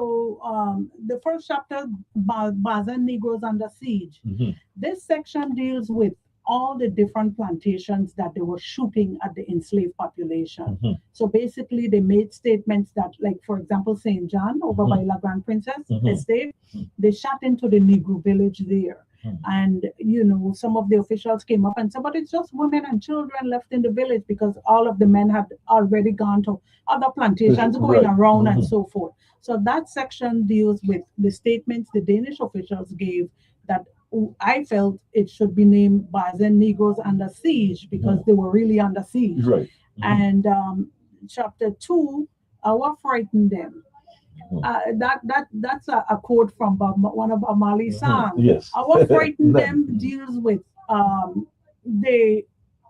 the first chapter, Baza Negroes Under Siege. Mhm. This section deals with all the different plantations that they were shooting at the enslaved population. Mhm. So basically, they made statements that, like, for example, St. John over by La Grande Princess Mhm. Estate, Mhm. they shot into the Negro village there. Mhm. And, some of the officials came up and said, but it's just women and children left in the village because all of the men had already gone to other plantations going Right. around and Mhm. so forth. So that section deals with the statements the Danish officials gave that I felt it should be named Bazen Negroes Under Siege because they were really under siege. Right. Mhm. And chapter 2, What Frightened Them. That's a quote from one of Amali's songs. Yes. What Frightened Them. Them deals with the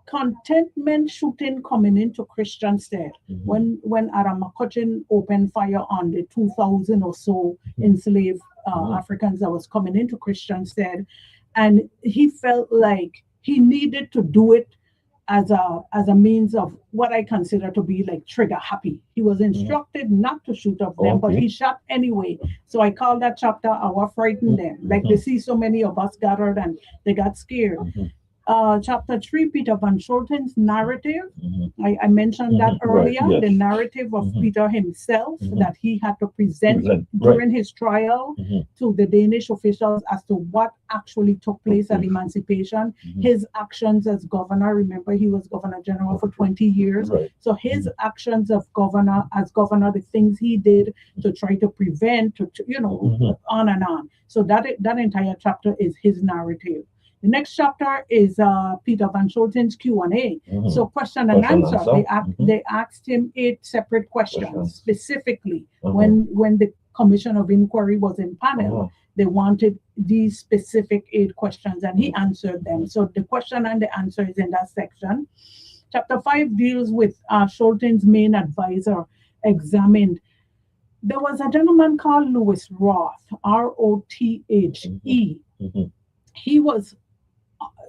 contentment shooting coming into Christianstead Mhm. when Aramakochen opened fire on the 2,000 or so enslaved Africans that was coming into Christianstead, and he felt like he needed to do it as a means of what I consider to be like trigger happy. He was instructed not to shoot of them, but Okay. he shot anyway. So I call that chapter What Frightened Them. Like they see so many of us gathered and they got scared. Mhm. Chapter 3, Peter Van Schulten's narrative. Mhm. I mentioned that Right, earlier, yes. the narrative of Mhm. Peter himself Mhm. that he had to present Present, during his trial Mhm. to the Danish officials as to what actually took place at place. emancipation, Mhm. his actions as governor. Remember, he was governor general for 20 years. Right. So his actions as governor, the things he did to try to prevent, Mhm. on and on. So that entire chapter is his narrative. The next chapter is Peter Van Schulten's Q&A. Mhm. So question and answer. Mhm. They asked him 8 separate questions Questions. specifically. Uh-huh. When the commission of inquiry was in panel, Uh-huh. they wanted these specific 8 questions, and he answered them. So the question and the answer is in that section. Chapter 5 deals with Schulten's main advisor examined. There was a gentleman called Lewis Roth, Rothe. Mhm. He was,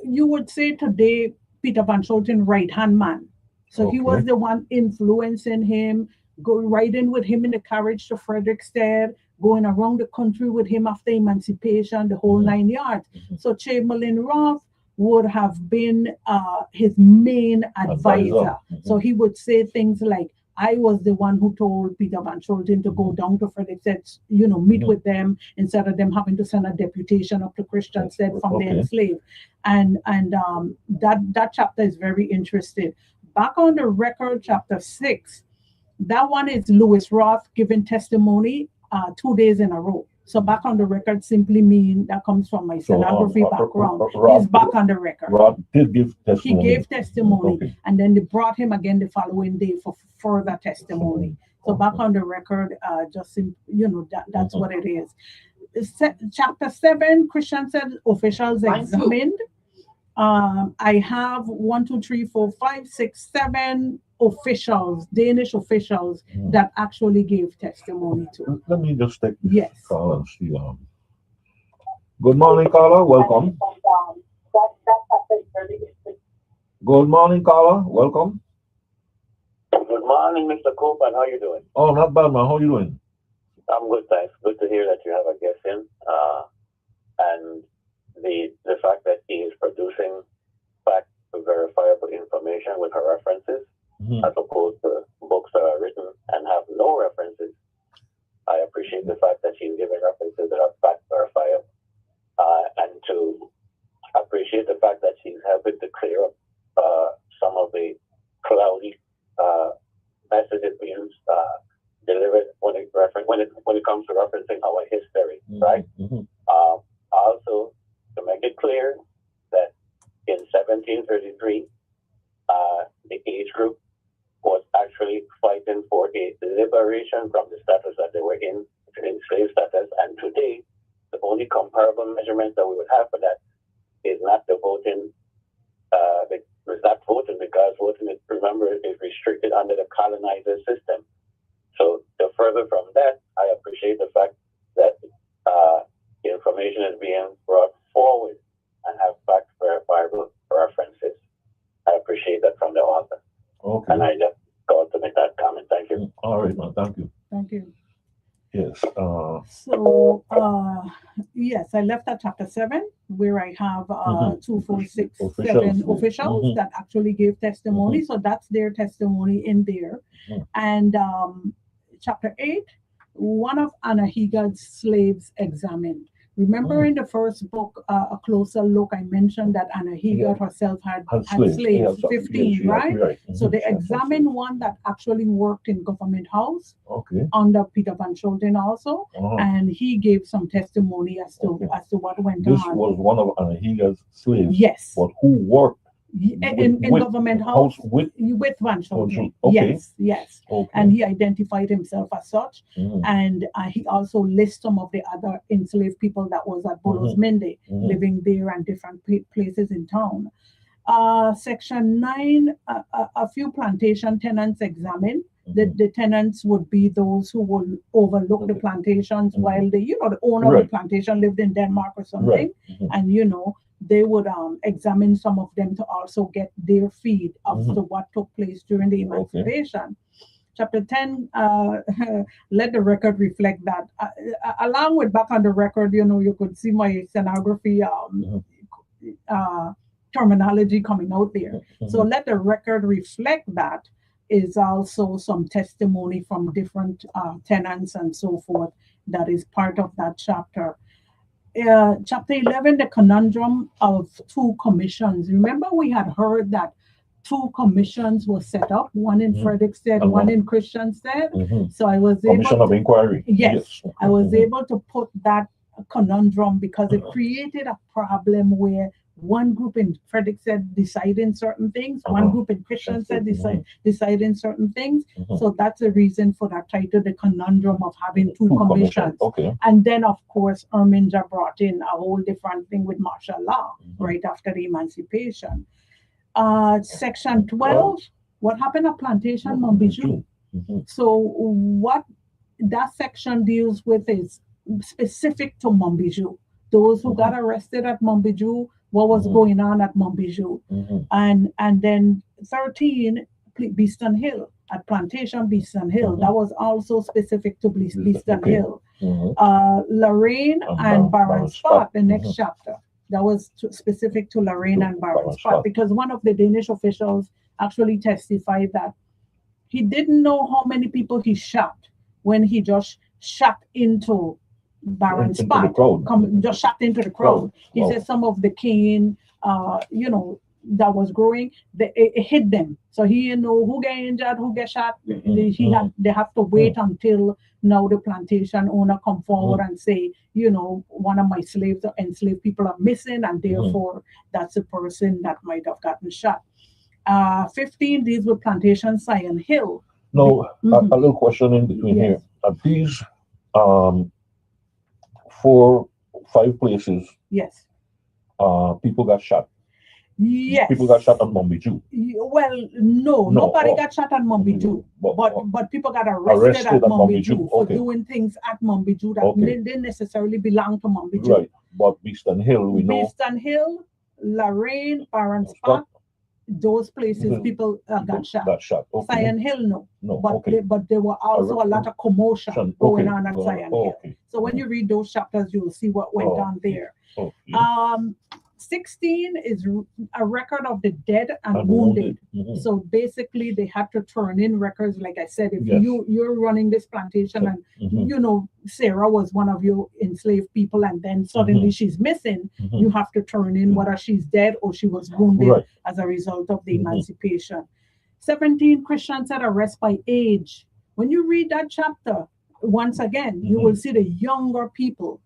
you would say today, Peter Van Schulten right-hand man. So he was Okay. the one influencing him, riding with him in the carriage to Frederickstead, going around the country with him after emancipation, the whole Mhm. 9 yards. Mhm. So Chamberlain Roth would have been his main advisor. Mhm. So he would say things like, I was the one who told Peter Van Schulten to go down to Frederickstead, meet Mhm. with them instead of them having to send a deputation up to Christianstead from the Okay. enslaved. And that chapter is very interesting. Back on the record, chapter 6, that one is Lewis Roth giving testimony 2 days in a row. So back on the record simply mean that comes from my stenography background. He's back on the record. Rod did give He testimony. gave testimony, Okay. and then they brought him again the following day for further testimony. So back on the record, that's Mhm. what it is. Chapter 7, Christianstead officials examined. I have 1, 2, 3, 4, 5, 6, 7 officials, Danish officials, Mhm. that actually gave testimony to. Let me just take this Yes. call and see. Good morning, Carla. Welcome. Good morning, Carla. Welcome. Good morning, Mr. Copeland. How you doing? Oh, not bad, man. How you doing? I'm good, thanks. Good to hear that you have a guest in, and the fact that he is producing fact verifiable information with her references, Mhm. as opposed to books that are written and have no references. I appreciate the fact that she's giving references that are fact verifiable, and to appreciate the fact that she's helping to clear up some of the cloudy messages being delivered some measurements that we would have for that is not the voting. It's not voting because voting, remember, is restricted under the colonizer system. So the further from that, I appreciate the fact that information is being brought forward and have fact verifiable references. I appreciate that from the author. Okay. And I just thought to make that comment. Thank you. All right, man. Thank you. Thank you. Yes. So, yes, I left at chapter 7, where I have 2, 4, 6, 7 officials that actually gave testimony. So that's their testimony in there. And chapter 8, one of Anahiga's slaves examined. Remember in the first book, A Closer Look, I mentioned that Anahiga herself had slaves, 15, right? So they examined one that actually worked in government house under Peter Van Scholten also, and he gave some testimony as to what went on. This was one of Anahiga's slaves. Yes. But who worked in government house with Van Scholten. Yes. And he identified himself as such. And he also lists some of the other enslaved people that was at Bolos Mende, living there and different places in town. Section 9, a few plantation tenants examined. The tenants would be those who will overlook the plantations while the owner of the plantation lived in Denmark or something. And they would examine some of them to also get their feed as to what took place during the emancipation. Chapter 10, let the record reflect that. Along with back on the record, you could see my stenography terminology coming out there. So let the record reflect that is also some testimony from different tenants and so forth that is part of that chapter. Chapter 11, the conundrum of 2 commissions. Remember, we had heard that 2 commissions were set up, one in Frederiksted, one in Christiansted. So I was able Commission of Inquiry. Yes, I was able to put that conundrum because it created a problem where one group in Frederiksted deciding certain things, one group in Christiansted deciding certain things. So that's the reason for that title, the conundrum of having 2 commissions. And then, of course, Erminja brought in a whole different thing with martial law right after the emancipation. Section 12, what happened at Plantation Montbijou? So what that section deals with is specific to Montbijou. Those who got arrested at Montbijou, what was going on at Montbijou. And then 13, Beeston Hill, at Plantation Beeston Hill. That was also specific to Beeston Hill. Lorraine and Baron Spot, the next chapter. That was specific to Lorraine and Baron Spot, because one of the Danish officials actually testified that he didn't know how many people he shot when he just shot into Baron Spot, just shot into the crowd. He said some of the cane, that was growing, it hit them. So he didn't know who get injured, who get shot. They have to wait until now the plantation owner come forward and say, one of my slaves or enslaved people are missing, and therefore that's a person that might have gotten shot. 15, these were Plantation Sion Hill. No, a little question in between here. Are these 4, 5 places? Yes. People got shot. Yes. People got shot at Montbijou. Well, no, nobody got shot at Montbijou, but people got arrested at Montbijou for doing things at Montbijou that didn't necessarily belong to Montbijou. Right, but Beeston Hill, we know. Beeston Hill, Lorraine, Baron Spot, those places people got shot. Sion Hill, no. But there were also a lot of commotion going on at Sion Hill. So when you read those chapters, you'll see what went on there. 16 is a record of the dead and wounded. So basically, they had to turn in records. Like I said, if you're running this plantation and Sarah was one of your enslaved people, and then suddenly she's missing, you have to turn in whether she's dead or she was wounded as a result of the emancipation. 17, Christians said arrest by age. When you read that chapter, once again, you will see the younger people.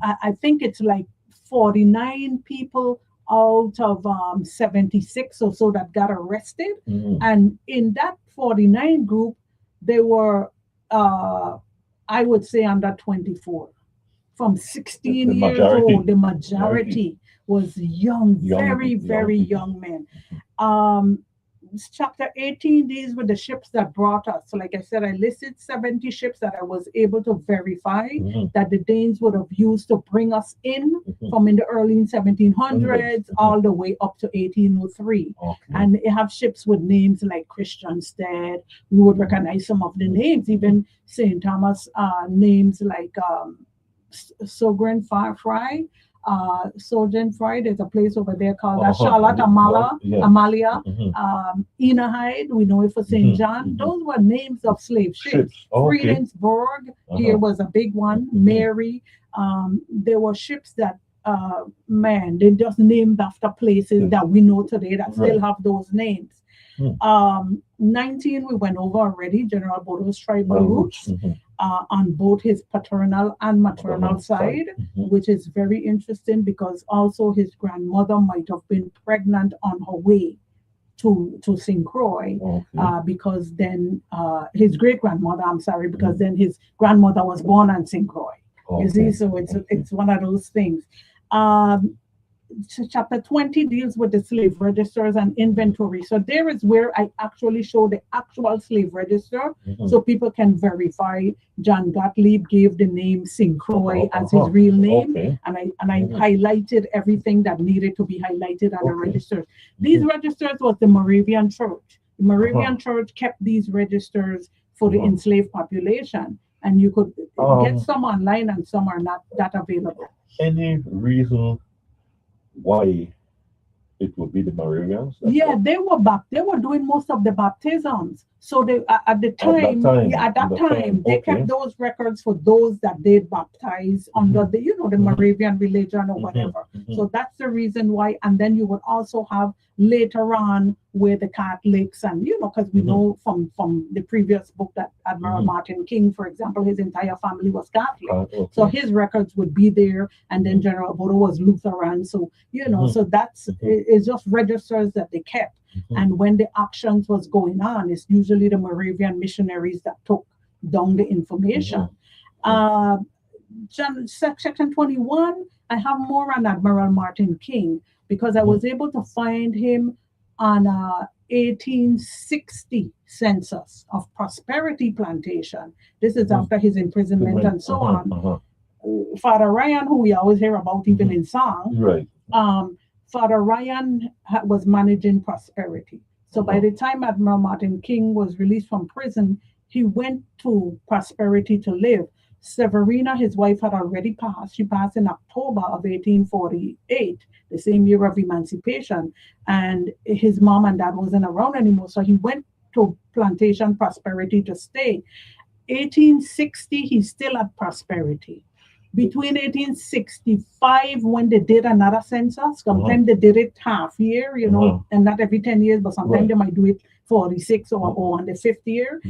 I think it's like 49 people out of 76 or so that got arrested. And in that 49 group, they were, I would say, under 24. from 16 The years majority. old. The majority was young, very, very young men. Chapter 18, these were the ships that brought us. So like I said, I listed 70 ships that I was able to verify that the Danes would have used to bring us in from in the early 1700s all the way up to 1803. And they have ships with names like Christianstead. We would recognize some of the names, even St. Thomas, names like Sogren Fry. Sojourn Fry, there's a place over there called Charlotte Amalia, Inahide, we know it for St. John. Those were names of slave ships. Friedensburg, here was a big one. Mary, there were ships that, man, they just named after places that we know today that still have those names. 19, we went over already, General Bodo's tribal roots. On both his paternal and maternal side, which is very interesting because also his grandmother might have been pregnant on her way to St. Croix, because then his great grandmother, I'm sorry, because then his grandmother was born on St. Croix. You see, so it's one of those things. Chapter 20 deals with the slave registers and inventory. So there is where I actually show the actual slave register so people can verify John Gottlieb gave the name St. Croix as his real name. And I highlighted everything that needed to be highlighted on the registers. These registers was the Moravian Church. The Moravian Church kept these registers for the enslaved population. And you could get some online and some are not that available. Any reason why it would be the Moravians? They were doing most of the baptisms. So they at that time they kept those records for those that they baptized under the the Moravian religion or whatever. So that's the reason why. And then you would also have later on where the Catholics and because we know from the previous book that Admiral Martin King, for example, his entire family was Catholic. So his records would be there, and then General Bodo was Lutheran. So so that's it's just registers that they kept. And when the actions was going on, it's usually the Moravian missionaries that took down the information. Section 21, I have more on Admiral Martin King because I was able to find him on a 1860 census of Prosperity Plantation. This is after his imprisonment and so on. Father Ryan, who we always hear about even in song, Father Ryan was managing Prosperity. So by the time Admiral Martin King was released from prison, he went to Prosperity to live. Severina, his wife, had already passed. She passed in October of 1848, the same year of emancipation. And his mom and dad wasn't around anymore. So he went to Plantation Prosperity to stay. 1860, he's still at Prosperity. Between 1865, when they did another census, sometimes they did it half year, and not every 10 years, but sometimes they might do it 46 or on the 5th year.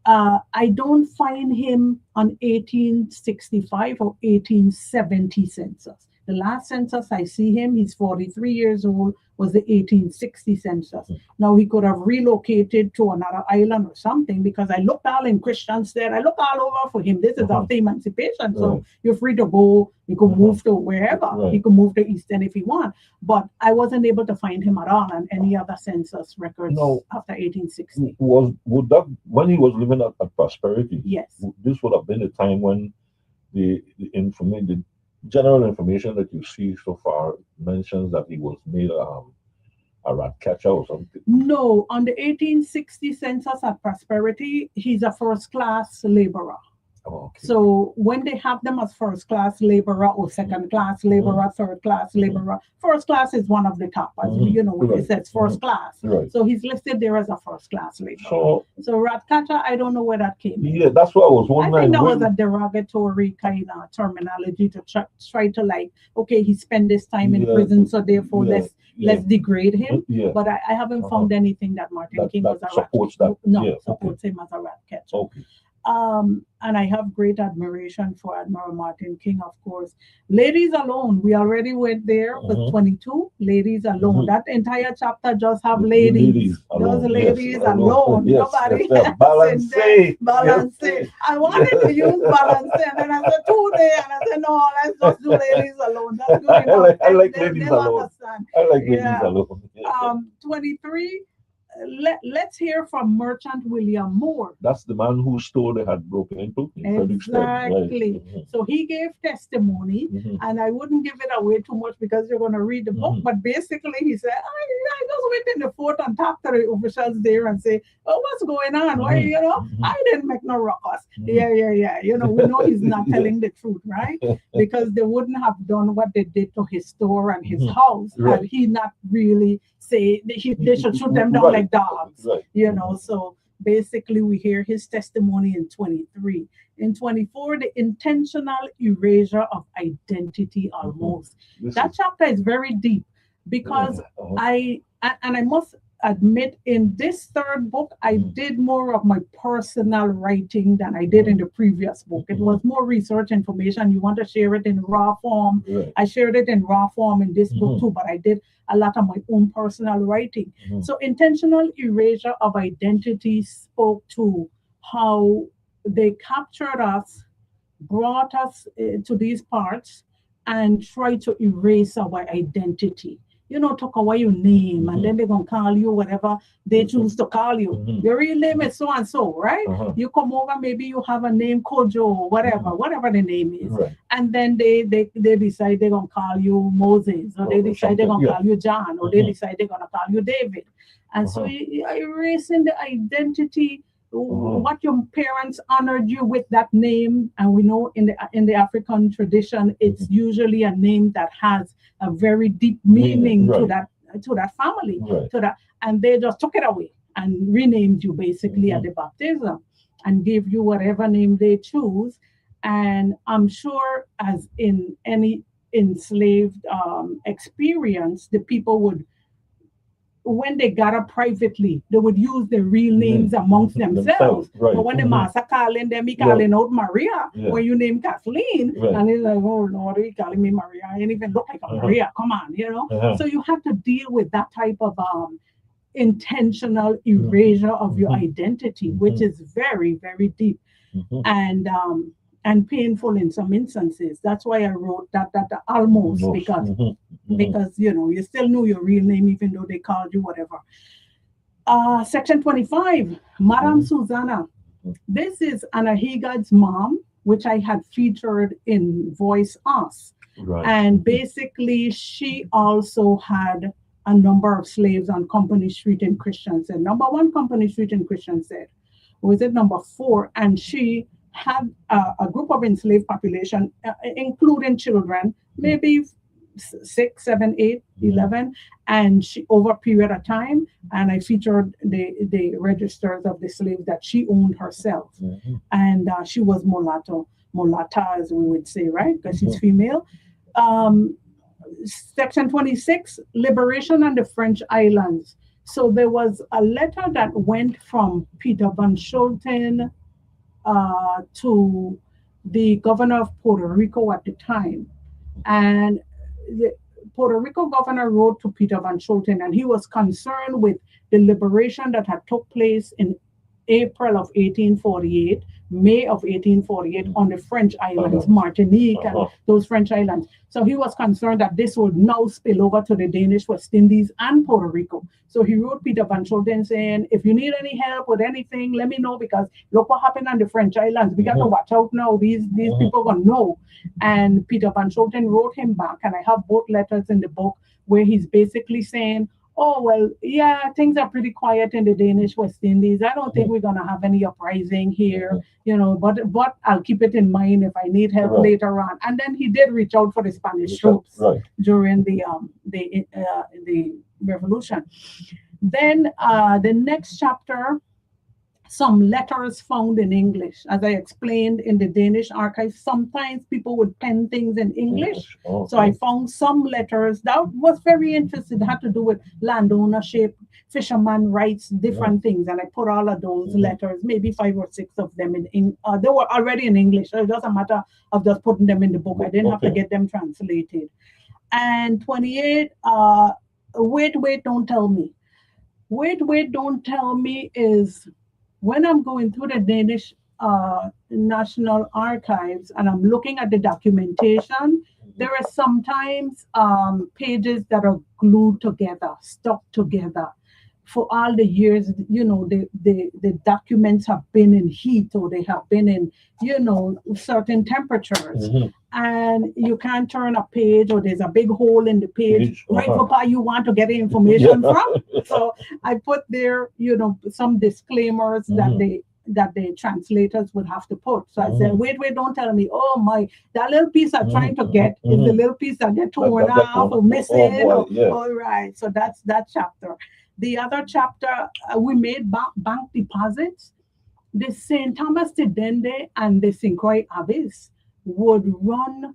I don't find him on 1865 or 1870 census. The last census I see him, he's 43 years old, was the 1860 census. Now he could have relocated to another island or something because I looked all in Christianstead. I looked all over for him. This is after emancipation. So you're free to go. You could move to wherever. He could move to Eastern if he want. But I wasn't able to find him at all on any other census records after 1860. Would that, when he was living at Prosperity, yes, this would have been the time when the general information that you see so far mentions that he was made a rat catcher or something? No, on the 1860 census at Prosperity, he's a first-class laborer. So when they have them as first-class laborer or second-class laborer, third-class laborer, first class is one of the top, as it says first class. So he's listed there as a first-class laborer. So rat catcher, I don't know where that came in. Yeah, that's what I was wondering. I think that was a derogatory kind of terminology to try to okay, he spent this time in prison, so therefore let's degrade him. But I haven't found anything that Martin King was a rat catcher. Supports him as a rat catcher. And I have great admiration for Admiral Martin King, of course. Ladies alone, we already went there with 22. Ladies alone. That entire chapter just have ladies. Those ladies alone. Yes, Nobody yes, else balance. in there. Balance. Yes. I wanted to use balance, and then I said 2 days, and I said no, let's just do ladies alone. That's good enough. I like They'll ladies alone. understand. I like ladies Yeah. alone. 23. Let's hear from Merchant William Moore. That's the man whose store they had broken into in Frederickstead. Exactly. Right. So he gave testimony, and I wouldn't give it away too much because you're going to read the book. But basically, he said, I just went in the fort and talked to the officials there and say, oh, what's going on? Why, I didn't make no ruckus. Yeah. We know he's not telling the truth, right? Because they wouldn't have done what they did to his store and his house, and he not really say they should shoot them down like dogs. So basically we hear his testimony in 23. In 24, the intentional erasure of identity almost. That chapter is very deep because I must admit, in this third book, I did more of my personal writing than I did in the previous book. It was more research information. You want to share it in raw form. I shared it in raw form in this book too, but I did a lot of my own personal writing. So intentional erasure of identity spoke to how they captured us, brought us to these parts, and tried to erase our identity. Took away your name, and then they're going to call you whatever they choose to call you. Your real name is so-and-so, right? You come over, maybe you have a name, Kojo, whatever the name is. And then they decide they're going to call you Moses, or they decide they're going to call you John, or they decide they're going to call you David. And so you're erasing the identity, what your parents honored you with that name. And we know in the African tradition, it's usually a name that has a very deep meaning to that family, and they just took it away and renamed you basically at the baptism and gave you whatever name they choose. And I'm sure, as in any enslaved experience, the people would, when they got up privately, they would use the real names amongst themselves. But when the master calling them, he calling out Maria. When you name Kathleen, and he's like, oh Lord, he calling me Maria. I ain't even look like a Maria. Come on, So you have to deal with that type of intentional erasure of your identity, which is very, very deep. And painful in some instances. That's why I wrote that almost, because you still knew your real name even though they called you whatever. Section 25, Madame Susanna. This is Anna Hagad's mom, which I had featured in Voice Us. And basically she also had a number of slaves on Company Street in Christiansted. Number 1 Company Street in Christiansted. Was it number 4? And she had a group of enslaved population, including children, maybe 6, 7, 8, 11, and she, over a period of time, and I featured the registers of the slaves that she owned herself. And she was mulatta, as we would say, right? Because she's female. Section 26, liberation on the French islands. So there was a letter that went from Peter van Schulten to the governor of Puerto Rico at the time. And the Puerto Rico governor wrote to Peter van Schulten, and he was concerned with the liberation that had took place in April of 1848, May of 1848 on the French islands, Martinique and those French islands. So he was concerned that this would now spill over to the Danish West Indies and Puerto Rico. So he wrote Peter van Schulten saying, if you need any help with anything, let me know, because look what happened on the French islands. We got to watch out now. These people gonna know. And Peter van Schulten wrote him back, and I have both letters in the book where he's basically saying, oh, well, yeah, things are pretty quiet in the Danish West Indies. I don't think we're going to have any uprising here, but I'll keep it in mind if I need help later on. And then he did reach out for the Spanish troops during the revolution. Then the next chapter some letters found in English. As I explained in the Danish archives, sometimes people would pen things in English. Okay. So I found some letters that was very interesting. It had to do with land ownership, fisherman rights, different things. And I put all of those letters, maybe 5 or 6 of them they were already in English. So it doesn't matter of just putting them in the book. I didn't have to get them translated. And 28, wait, don't tell me. Wait, don't tell me is when I'm going through the Danish National Archives and I'm looking at the documentation, there are sometimes pages that are glued together, stuck together. For all the years, the documents have been in heat or they have been in, certain temperatures. And you can't turn a page or there's a big hole in the page right where you want to get the information from. So I put there, some disclaimers that the translators would have to put. So I said, wait, don't tell me, that little piece I'm trying to get is the little piece that get torn off or missing. All right. So that's that chapter. The other chapter, we made bank deposits. The St. Thomas de Dende and the St. Croix Abbes would run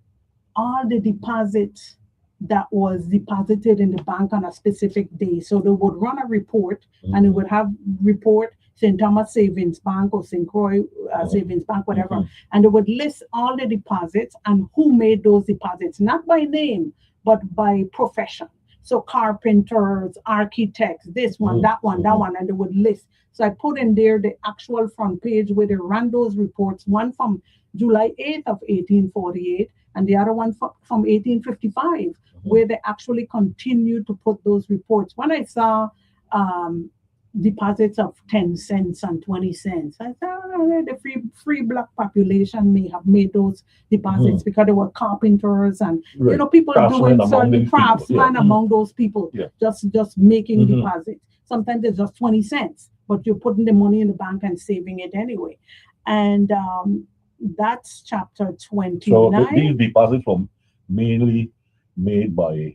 all the deposits that was deposited in the bank on a specific day. So they would run a report and it would have report St. Thomas Savings Bank or St. Croix Savings Bank, whatever. And they would list all the deposits and who made those deposits, not by name, but by profession. So carpenters, architects, this one, that one, and they would list. So I put in there the actual front page where they ran those reports, one from July 8th of 1848 and the other one from 1855, where they actually continued to put those reports. When I saw deposits of 10 cents and 20 cents, I thought the free black population may have made those deposits because they were carpenters and people doing certain craftsmen among those people, just making deposits. Sometimes it's just 20 cents, but you're putting the money in the bank and saving it anyway. And that's chapter 29. So these deposits were mainly made by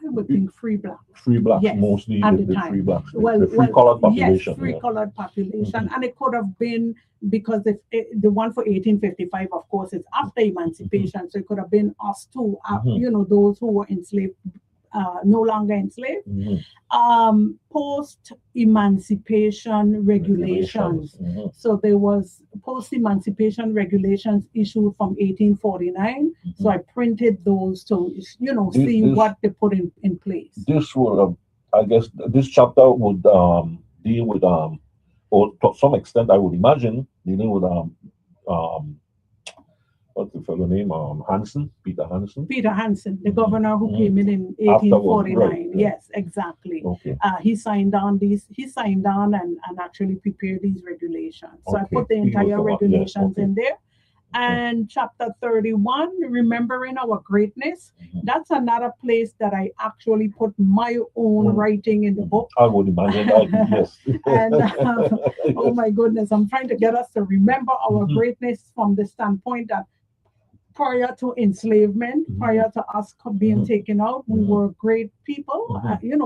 I would think free blacks. Free blacks, mostly the free blacks. The free-colored population. Yes, free-colored population. And it could have been, because the one for 1855, of course, is after emancipation. So it could have been us too, those who were enslaved, no longer enslaved. Post-emancipation regulations. So there was post-emancipation regulations issued from 1849. So I printed those to, see what they put in place. This would, I guess, this chapter would deal with, or to some extent, I would imagine, dealing with what's the fellow name? Peter Hansen, the governor who came in 1849. Right. Yes, exactly. Okay. He signed on and actually prepared these regulations. So I put the entire regulations in there. And chapter 31, remembering our greatness, that's another place that I actually put my own writing in the book. I would imagine that, yes. And oh my goodness, I'm trying to get us to remember our greatness from the standpoint that prior to enslavement, prior to us being taken out, we were great people,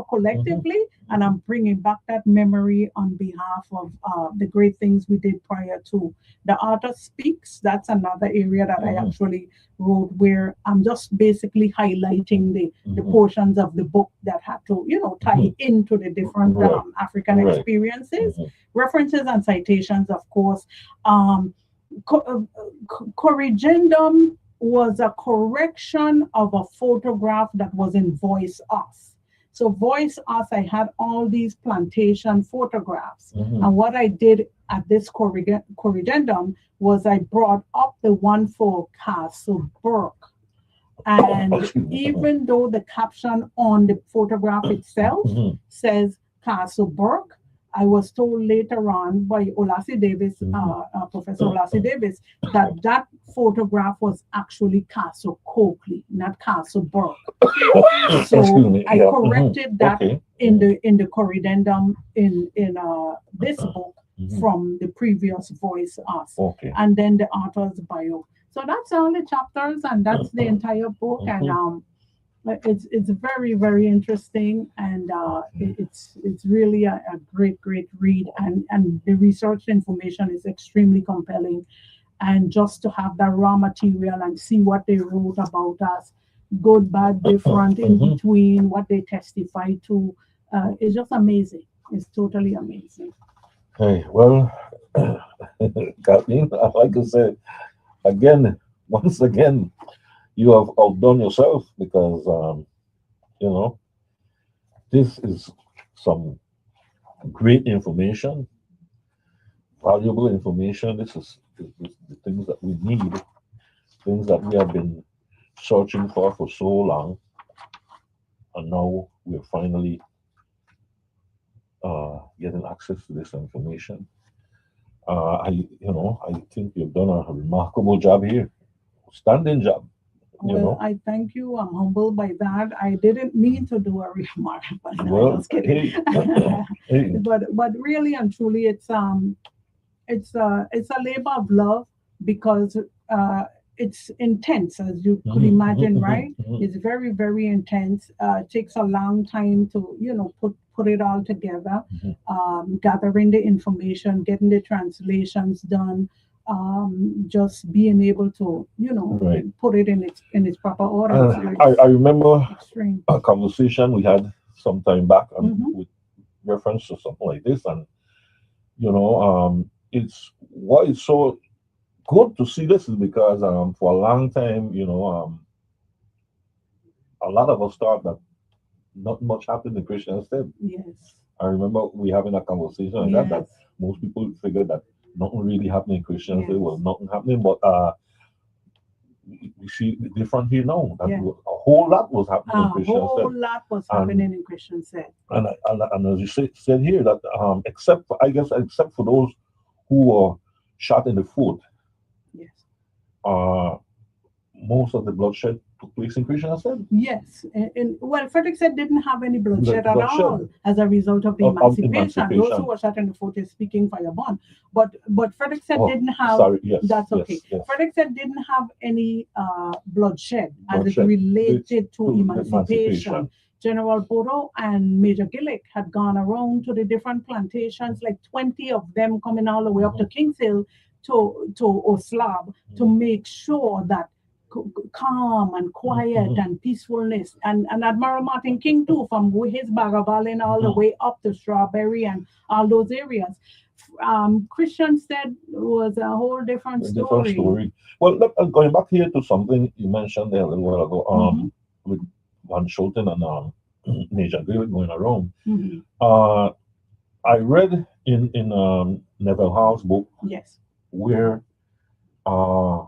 collectively. And I'm bringing back that memory on behalf of the great things we did prior to. The author speaks. That's another area that I actually wrote, where I'm just basically highlighting the portions of the book that had to, tie into the different African experiences. References and citations, of course. Corrigendum was a correction of a photograph that was in Voice Us. So Voice Us, I had all these plantation photographs. And what I did at this corrigendum was I brought up the one for Castle Burke. And even though the caption on the photograph itself says Castle Burke, I was told later on by Olasi Davis, Professor Olasi Davis, that photograph was actually Castle Coakley, not Castle Burke. So I corrected that in the corrigendum in this book from the previous Voice Us, and then the author's bio. So that's all the chapters, and that's the entire book. And But it's very very interesting, and it's really a great read, and the research information is extremely compelling, and just to have that raw material and see what they wrote about us, good, bad, different, in Mhm. between, what they testify to, is just amazing. It's totally amazing. Hey, well, Kathleen, like I said, again, once again, you have outdone yourself because, you know, this is some great information, valuable information. This is the things that we need, things that we have been searching for so long, and now we're finally getting access to this information. I think you've done a remarkable job here, standing job. You Well, know, I thank you. I'm humbled by that. I didn't mean to do a remark, but no, I'm well, just kidding. hey, hey, But really and truly, it's a labor of love, because it's intense, as you could mhm, mhm, imagine, mhm, right? mhm. It's very very intense. It takes a long time to put it all together, Mhm. gathering the information, getting the translations done, just being able to Right. put it in its proper order. Uh, So I it's remember extreme. a conversation we had some time back, and Hmm. with reference to something like this, and it's why it's so good to see this is because for a long time, a lot of us thought that not much happened in Christian State. Yes, I remember we having a conversation like that yes, most people figured that nothing really happened in Christian State. Well, yes, nothing happening, but we see the different here now that yeah. a whole lot was happening in A Christian whole State. lot was And happening in Christian said. and as you said here that except for, I guess except for those who were shot in the foot, Yes. uh, most of the bloodshed took place in Christian State. Yes, and well, Frederick said didn't have any bloodshed at Bloodshed all as a result of the of emancipation. Those who emancipation. were shot in the foot is speaking for your bond, but Frederick said Oh, didn't have. sorry. Yes, That's okay. yes, yes. Frederick said didn't have any bloodshed as it Bloodshed leads related to to emancipation. emancipation. General Bodo and Major Gillick had gone around to the different plantations, like 20 of them coming all the way up to Kings Hill to Oslab, to make sure that calm and quiet Mhm, and peacefulness, and Admiral Martin King too, from his Bagavalin all the mhm. way up to Strawberry and all those areas. Christian said was a whole different A different story. story. Well, look, going back here to something you mentioned there a little while ago, Hmm. with Van Schulten and Major Gill going around. Hmm. Uh, I read in Neville Howe's book Yes, where uh,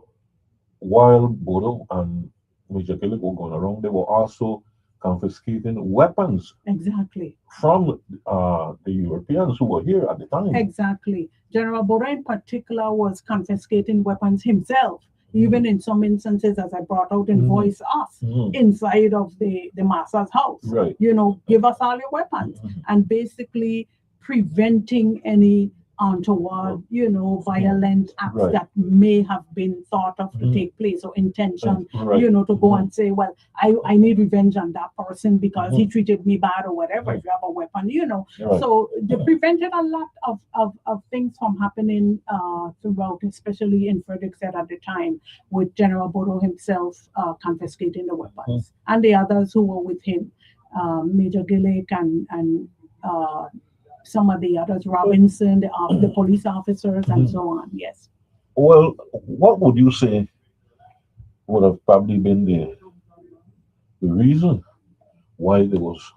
while Bodo and Major Gill were going around, they were also confiscating weapons exactly. from the Europeans who were here at the time. Exactly. General Bora in particular was confiscating weapons himself, Mhm, even in some instances, as I brought out in mhm, Voice Us, mhm. inside of the master's house. Right. Give us all your weapons, Mhm. and basically preventing any untoward, violent acts Right. that may have been thought of to Mhm. take place, or intention, Right. to go Mhm. and say, well, I need revenge on that person because he Mhm. treated me bad or whatever. Mhm. If you have a weapon, Right. so they prevented a lot of things from happening throughout, especially in Frederickstead at the time, with General Bodo himself confiscating the Mhm. weapons, and the others who were with him, Major Gillick and uh, some of the others, Robinson, the police officers, and Mhm. so on. Yes. Well, what would you say would have probably been the reason why there was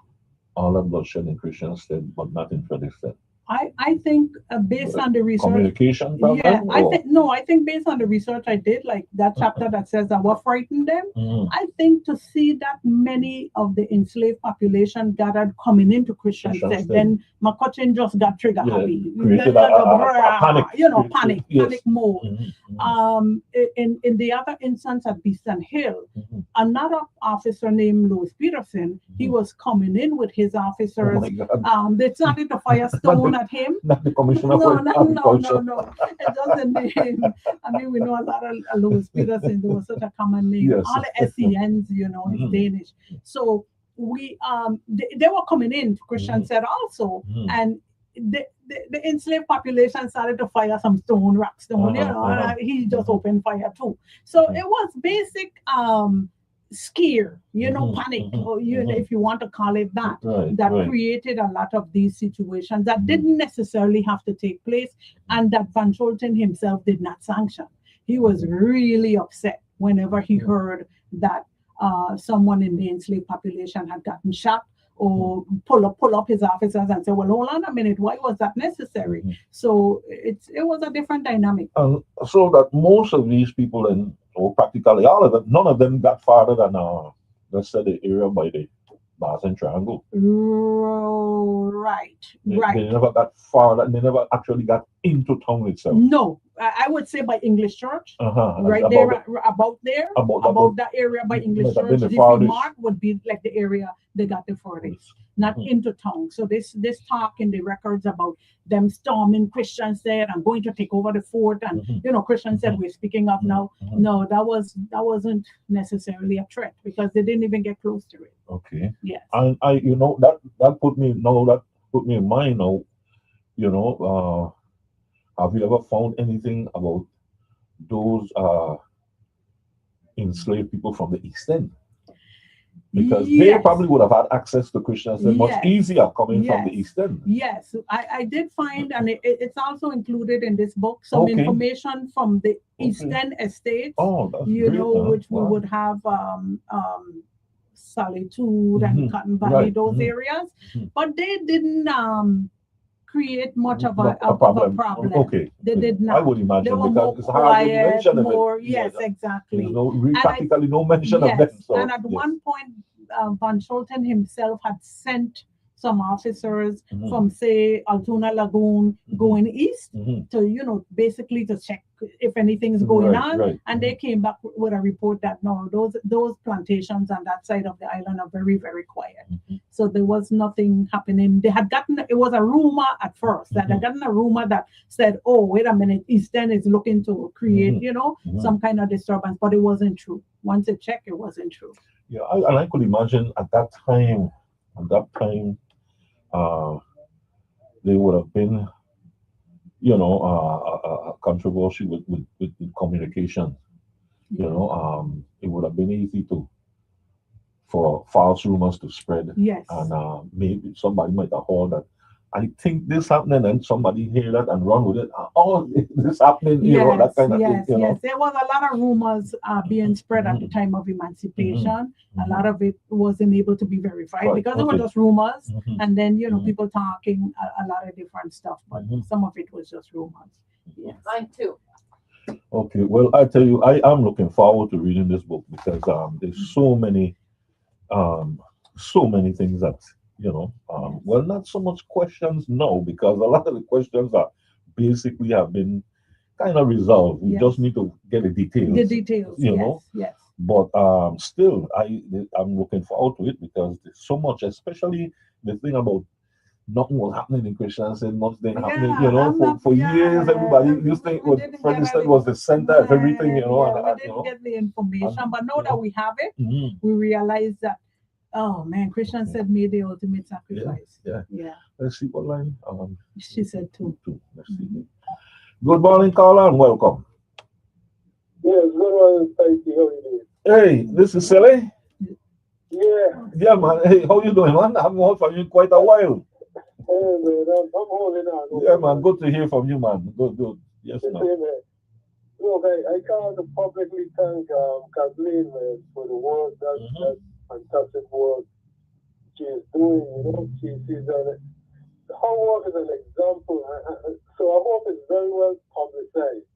all that bloodshed in Christiansted but not in Fredericksted? I think based on the research. Communication Yeah, problem? I Or think no, I think based on the research I did, like that chapter that says that what frightened them, Mhm. I think to see that many of the enslaved population gathered coming into Christian said, Christiansted, then McCutcheon just got trigger yeah, happy. created Like a panic. Yes. panic mode. Mhm, mhm, In the other instance at Beeston Hill, mhm. another officer named Louis Peterson, he Mhm. was coming in with his Oh officers. my God. They started to fire stone not him. Not the commissioner No, for no, no, agriculture. no. It's just the name. I mean, we know a lot of Louis Peterson. There was such a common name. Yes. All the SENs, you know, is Mhm. Danish. So we they were coming in. Christian said also, and the enslaved population started to fire some rock stone, you know, and he just opened fire too. So it was basic scare, you know, panic, or you know, if you want to call it that, that created a lot of these situations that didn't necessarily have to take place, and that Van Scholten himself did not sanction. He was really upset whenever he heard that someone in the enslaved population had gotten shot, or pull up his officers and say, well, hold on a minute, why was that necessary? So it was a different dynamic. So that most of these people, and or practically all of them, none of them got farther than let's say the area by the Boston Triangle. Right. They never got far. They never actually got into town itself. No, I would say by English Church. Right about there, about there, about that area by English Church. The mark would be like the area they got the furthest, not into town. So this talk in the records about them storming Christians there and going to take over the fort, and you know, Christians said we're speaking of now. No, that wasn't necessarily a threat, because they didn't even get close to it. Okay. Yes. And I, you know, that put me in mind now. You know, have you ever found anything about those enslaved people from the East End? Because they probably would have had access to Christians much easier coming from the East End. Yes, I did find, and it's also includ in this book, some information from the East End estates. Oh, that's you great, know, which we would have Solitude and Cotton Valley, those areas, but they didn't create much of a problem. Okay. They did not. I would imagine, they were because more it's hardly quiet, mention more, of it. yes, exactly. There's practically no mention of them. So, and at one point, Van Scholten himself had sent some officers from, say, Altoona Lagoon going east to, you know, basically to check if anything's going on. And they came back with a report that no, those plantations on that side of the island are very, very quiet. So there was nothing happening. They had gotten, it was a rumor at first, that they had gotten a rumor that said, oh, wait a minute, Eastern is looking to create, you know, some kind of disturbance, but it wasn't true. Once they checked, it wasn't true. Yeah, and I could imagine at that time, there would have been, you know, a controversy with communication. You know, it would have been easy for false rumors to spread. Yes. And maybe somebody might have heard that, I think this happening, and somebody hear that and run with it. Oh, this happening, you know, that kind of thing. You know? There was a lot of rumors being spread at the time of emancipation. A lot of it wasn't able to be verified because they were just rumors. And then, you know, people talking a lot of different stuff, but some of it was just rumors. Yes. Mine too. Okay, well, I tell you, I am looking forward to reading this book, because there's so many things that, you know, well, not so much questions now, because a lot of the questions are basically have been kind of resolved. We just need to get the details. The details, you know. Yes. But still, I'm looking forward to it, because there's so much, especially the thing about nothing was happening in Christianity, nothing happening, you know, for years, everybody used to think what Fredericksburg was the center of everything, you know. We didn't get the information, but now that we have it, we realize that, oh man, Christian said made the ultimate sacrifice. Yeah. Let's see what line. She said two. Let's see. Good morning, Carla, and welcome. Yes, good morning, thank you. How are you Hey, doing? this is Sally. Yeah, man. Hey, how you doing, man? I haven't heard from you in quite a while. Hey, man, I'm holding on. Yeah, man. Good to hear from you, man. Good. Yes, man. man. Look, I called to publicly thank Kathleen, man, for the work, that fantastic work she is doing. You know, she's done it. Her work is an example, so I hope it's very well publicized,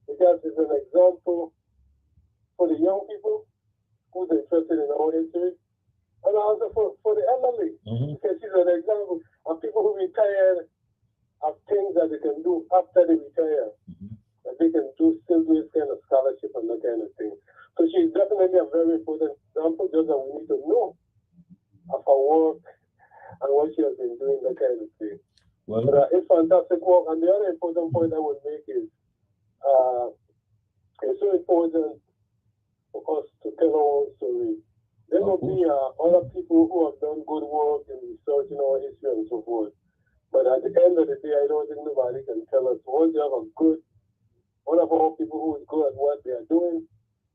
because it's an example for the young people who's interested in our history, and also for the elderly, because she's an example of people who retired, of things that they can do after they retire, that they can still do this kind of scholarship and that kind of thing. So she's definitely a very important example, just that we need to know of her work and what she has been doing, that kind of thing. Well, but if I fantastic work. And the other important point I would make is it's so important for us to tell our own story. There will be other people who have done good work in researching our history and so forth. But at the end of the day, I don't think nobody can tell us. Once you have one of our people who is good at what they are doing,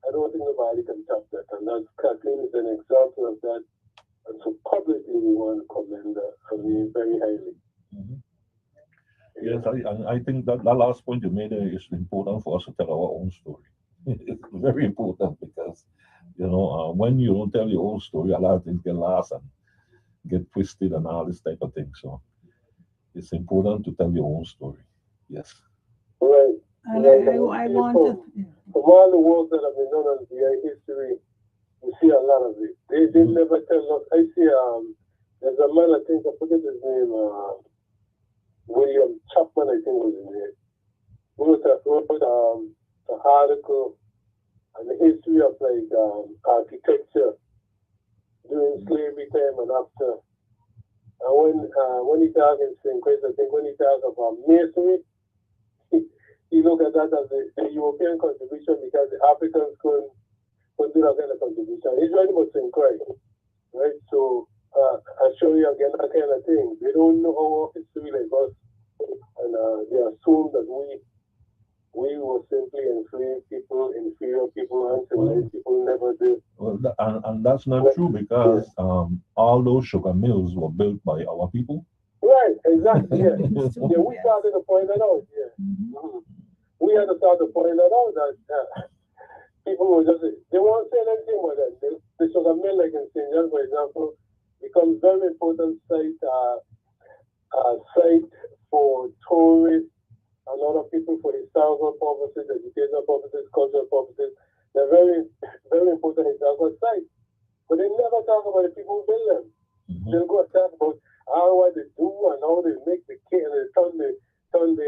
I don't think nobody can top that. And that's Kathleen is an example of that. And so publicly, we want to commend her very highly. Mm-hmm. Yes, I think that last point you made is important for us to tell our own story. It's very important because, when you don't tell your own story, a lot of things get lost and get twisted and all this type of thing. So it's important to tell your own story. Yes. Right. And Right. I want to. From all the work that have been done on VI history, we see a lot of it. They never tell us. I see there's a man, I think, I forget his name, William Chapman, I think was his name. Wrote an article on the history of architecture during slavery time and after. And when he talks in St. Chris, I think when he talks about masonry, he look at that as the European contribution because the Africans couldn't do that kind of contribution. He's very much in Christ, right? So I show you again that kind of thing. They don't know our history like us, and they assume that we were simply enslaved people, inferior people, uncivilized people, never did. Well, and that's not true because all those sugar mills were built by our people. Right, exactly, yeah. Yeah, we started to point that out, yeah. Mm-hmm. We had to start to point that out that people were they won't say anything about that. The sugar mill, like in St. John, for example, becomes very important site for tourists and other people for historical purposes, educational purposes, cultural purposes. They're very, very important historical sites. But they never talk about the people who build them. Mm-hmm. They'll go and talk about what they do and how they make the cake and they turn the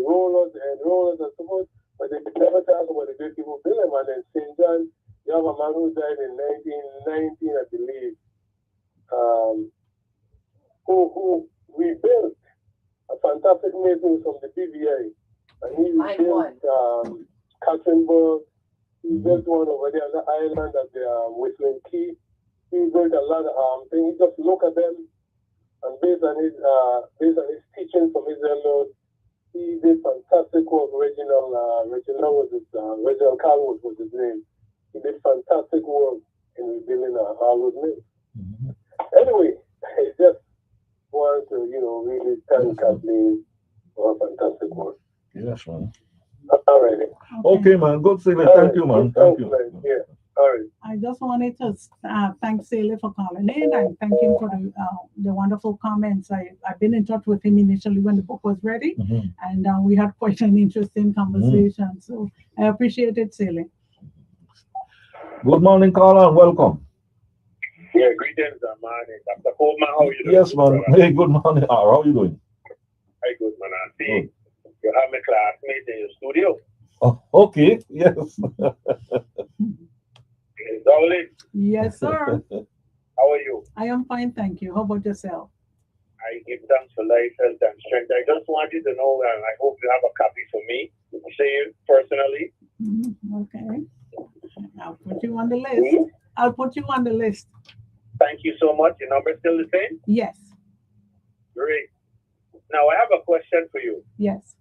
rollers and so forth. But they never talk about the great people who build them. And in St. John, you have a man who died in 1919, I believe, who rebuilt a fantastic mason from the PVA. And he rebuilt Katzenburg. He built one over there on the island at the Whistling Key. He built a lot of things. He just look at them, and based on his teaching from Israel, he did fantastic work. Reginald Carwood was his name. He did fantastic work in rebuilding Harwood Mill. Mm-hmm. Anyway, I just want to, really thank Kathleen for her fantastic work. Yes, man. All right. Okay, man. Good, Celia. Thank you, man. Thank you. Yeah. All right. I just wanted to thank Celia for calling in and thank him for the wonderful comments. I've been in touch with him initially when the book was ready, mm-hmm. and we had quite an interesting conversation. Mm-hmm. So I appreciate it, Celia. Good morning, Carla, and welcome. Yeah, greetings, man. Dr. Coleman, how are you doing? Yes, man. Hey, good morning. How are you doing? Hey, good, man. I see you have my classmate in your studio. Oh, okay. Yes. Is Dolly? Yes, sir. How are you? I am fine, thank you. How about yourself? I give thanks for life, health, and strength. I just want you to know, and I hope you have a copy for me to say it personally. Mm-hmm. Okay. I'll put you on the list. Mm-hmm. I'll put you on the list. Thank you so much. Your number still the same? Yes. Great. Now, I have a question for you. Yes.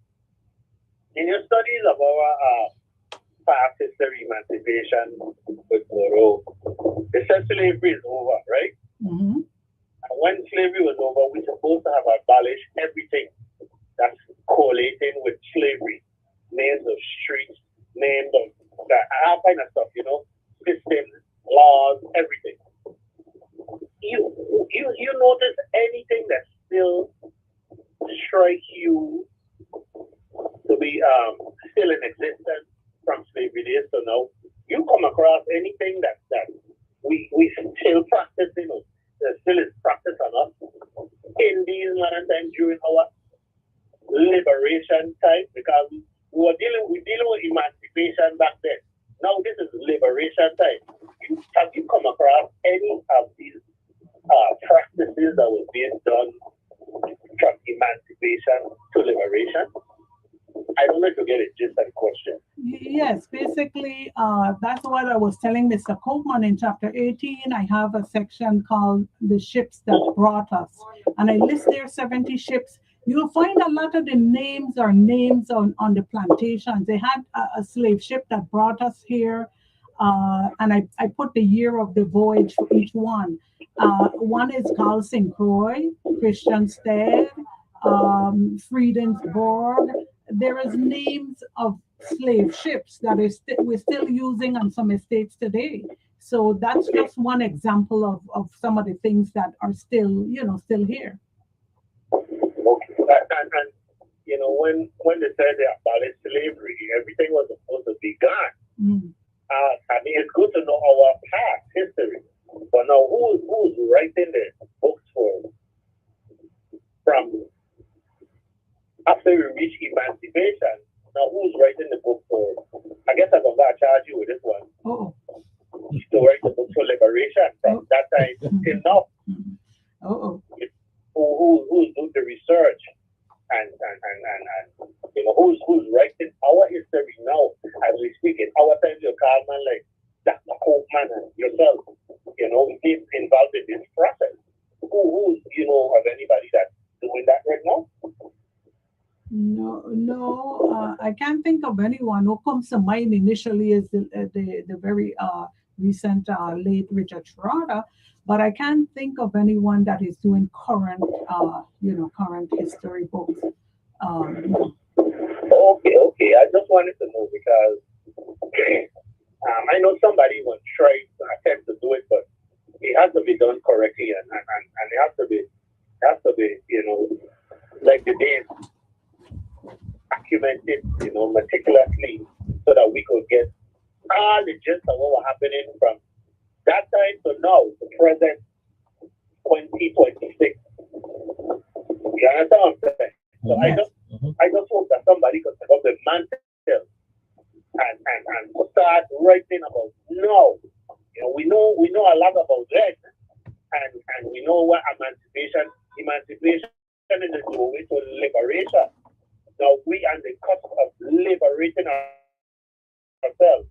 In your studies of our past history, emancipation with Thoreau, they said slavery is over, right? Mm-hmm. And when slavery was over, we're supposed to have abolished everything that's correlating with slavery. Names of streets, names of all kind of stuff, systems, laws, everything. You notice anything that still strike you to be still in existence from slavery days to now? You come across anything that we still practicing, that still is practiced on us in these modern times during our liberation time? Because we're dealing with emancipation back then. Now this is liberation time. Have you come across any of these practices that were being done from emancipation to that's what I was telling Mr. Copeman in chapter 18. I have a section called the ships that brought us. And I list there 70 ships. You'll find a lot of the names are names on the plantations. They had a slave ship that brought us here. And I put the year of the voyage for each one. One is called St. Croix, Christiansted, Friedensborg. There is names of slave ships that we're still using on some estates today. So that's just one example of some of the things that are still, still here. Okay. And when they said they abolished slavery, everything was supposed to be gone. Mm. I mean, it's good to know our past history, but now who's writing the books from after we reach emancipation? Now who's writing the book for? I guess I'm gonna charge you with this one. Oh. To write the book for liberation from that time till now. Oh. Who's doing the research and who's writing our history now as we speak? In our time, you call man like Dr. Copeman and yourself, is involved in this process. Who's of anybody that's doing that right now? No, I can't think of anyone. What comes to mind initially is the very recent late Richard Schroeder, but I can't think of anyone that is doing current history books. Okay. I just wanted to know because I know somebody will try to attempt to do it, but it has to be done correctly, and it has to be, like the days documented, meticulously, so that we could get all the gist of what was happening from that time to now, the present 2026. You understand what I'm saying? So Yes. I just hope that somebody could pick up the mantle and start writing about now. We know a lot about that, and we know what emancipation is the way to liberation. Now we are on the cusp of liberating ourselves.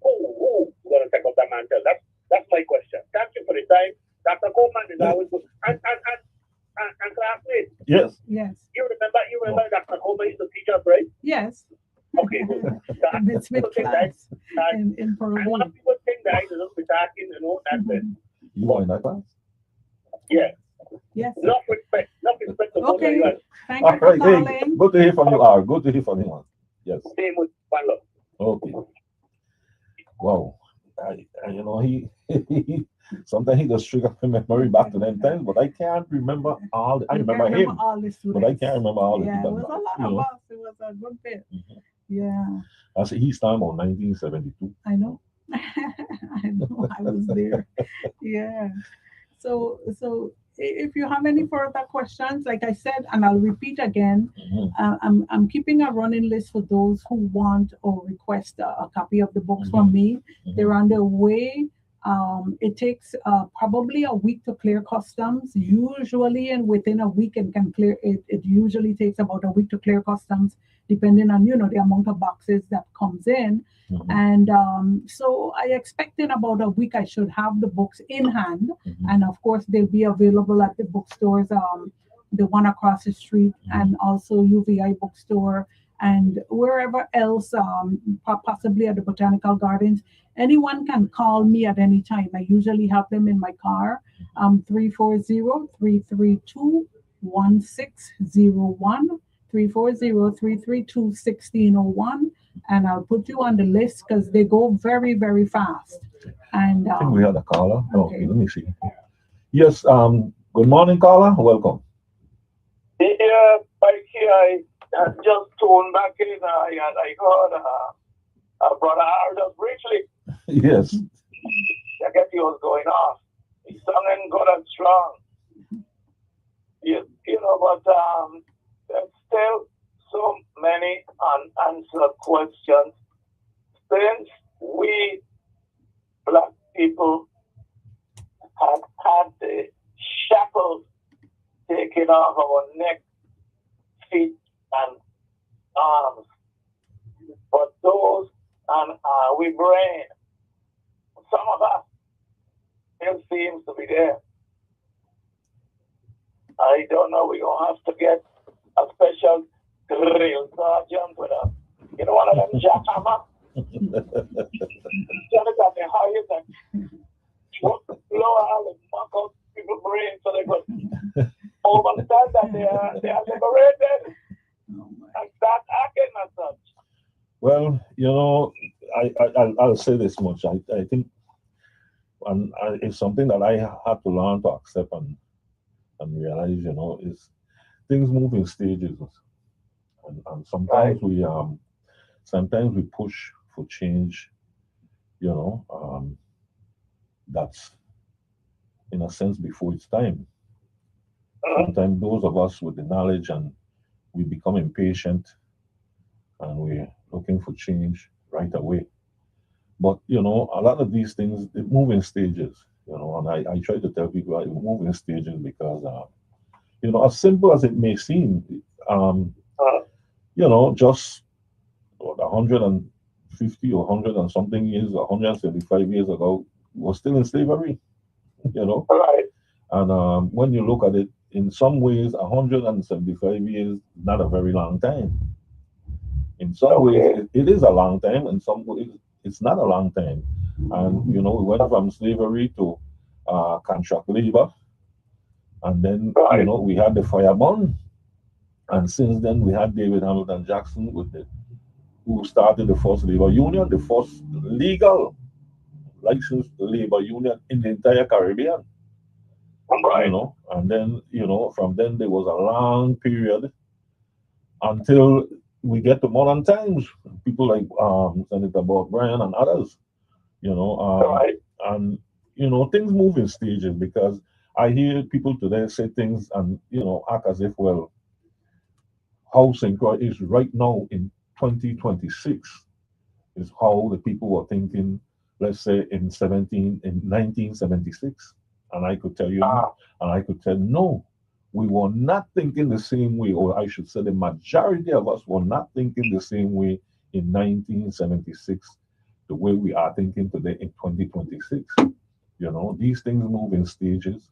Who's going to take up that mantle? That's my question. Thank you for the time. Dr. Coleman is always good. And classmates. Yes. Yes. You remember Dr. Coleman used to teach us, right? Yes. Okay, good. The Smith class in And Peru. one people think that I don't be talking, that's it. You were in that class? Yeah. Yes. Enough respect to both of Okay. you. And Thank All you for right. Hey, calling. good to hear from you, R. Good to hear from you. Yes. same with one love. Okay. Wow. He sometimes he just trigger my memory back to them times, but I can't remember all. I You remember can't him, all the but I students. can't remember all the Yeah, it people. was a lot of us. It was a good bit. Yeah, I said he's time on 1972. I know. I know. I was there. Yeah. So if you have any further questions, like I said, and I'll repeat again, I'm keeping a running list for those who want or request a copy of the books from me. They're on their way. It takes probably a week to clear customs, usually, and within a week it can clear. It usually takes about a week to clear customs, depending on the amount of boxes that comes in. And so I expect in about a week I should have the books in hand, and of course they'll be available at the bookstores, the one across the street, and also UVI bookstore, and wherever else, possibly at the Botanical Gardens. Anyone can call me at any time. I usually have them in my car, 340-332-1601, 340-332-1601, and I'll put you on the list because they go very, very fast. And I think we had a caller. Okay. Let me see. Yes. Good morning, caller. Welcome. Yeah, I just tuned back in. I heard Brother R just briefly. Yes. I guess he was going off. He's sounding good and strong. But there's still so many unanswered questions since we Black people have had the shackles taken off our neck, feet, and arms. But those and we brain. Some of us still seems to be there. I don't know. We're gonna have to get a special drill sergeant with a, one of them jackhammer. Jonathan, they hire them. Blow all the muck out people's brains so they could understand that they are liberated and start acting as such. Well, I'll say this much. I think, and it's something that I had to learn to accept and realize, is things move in stages, and sometimes we push for change, that's in a sense before it's time. Sometimes those of us with the knowledge and we become impatient and we're looking for change right away. But a lot of these things they move in stages, and I try to tell people I move in stages because as simple as it may seem, just 150 or 100 and something years, 175 years ago, was still in slavery, Right. And when you look at it, in some ways, 175 years not a very long time. In some ways, it is a long time. In some ways, it's not a long time. And we went from slavery to contract labor, and then we had the fire burn, and since then we had David Hamilton Jackson who started the first labor union, the first legal licensed labor union in the entire Caribbean. Right. And then from then there was a long period until we get to modern times. People like Senator Bob Bryan and others, Right. and things move in stages because I hear people today say things and act as if, well, how St. Croix is right now in 2026 is how the people were thinking, let's say in 1976. And I could tell you, and I could tell no, we were not thinking the same way, or I should say the majority of us were not thinking the same way in 1976, the way we are thinking today in 2026. These things move in stages.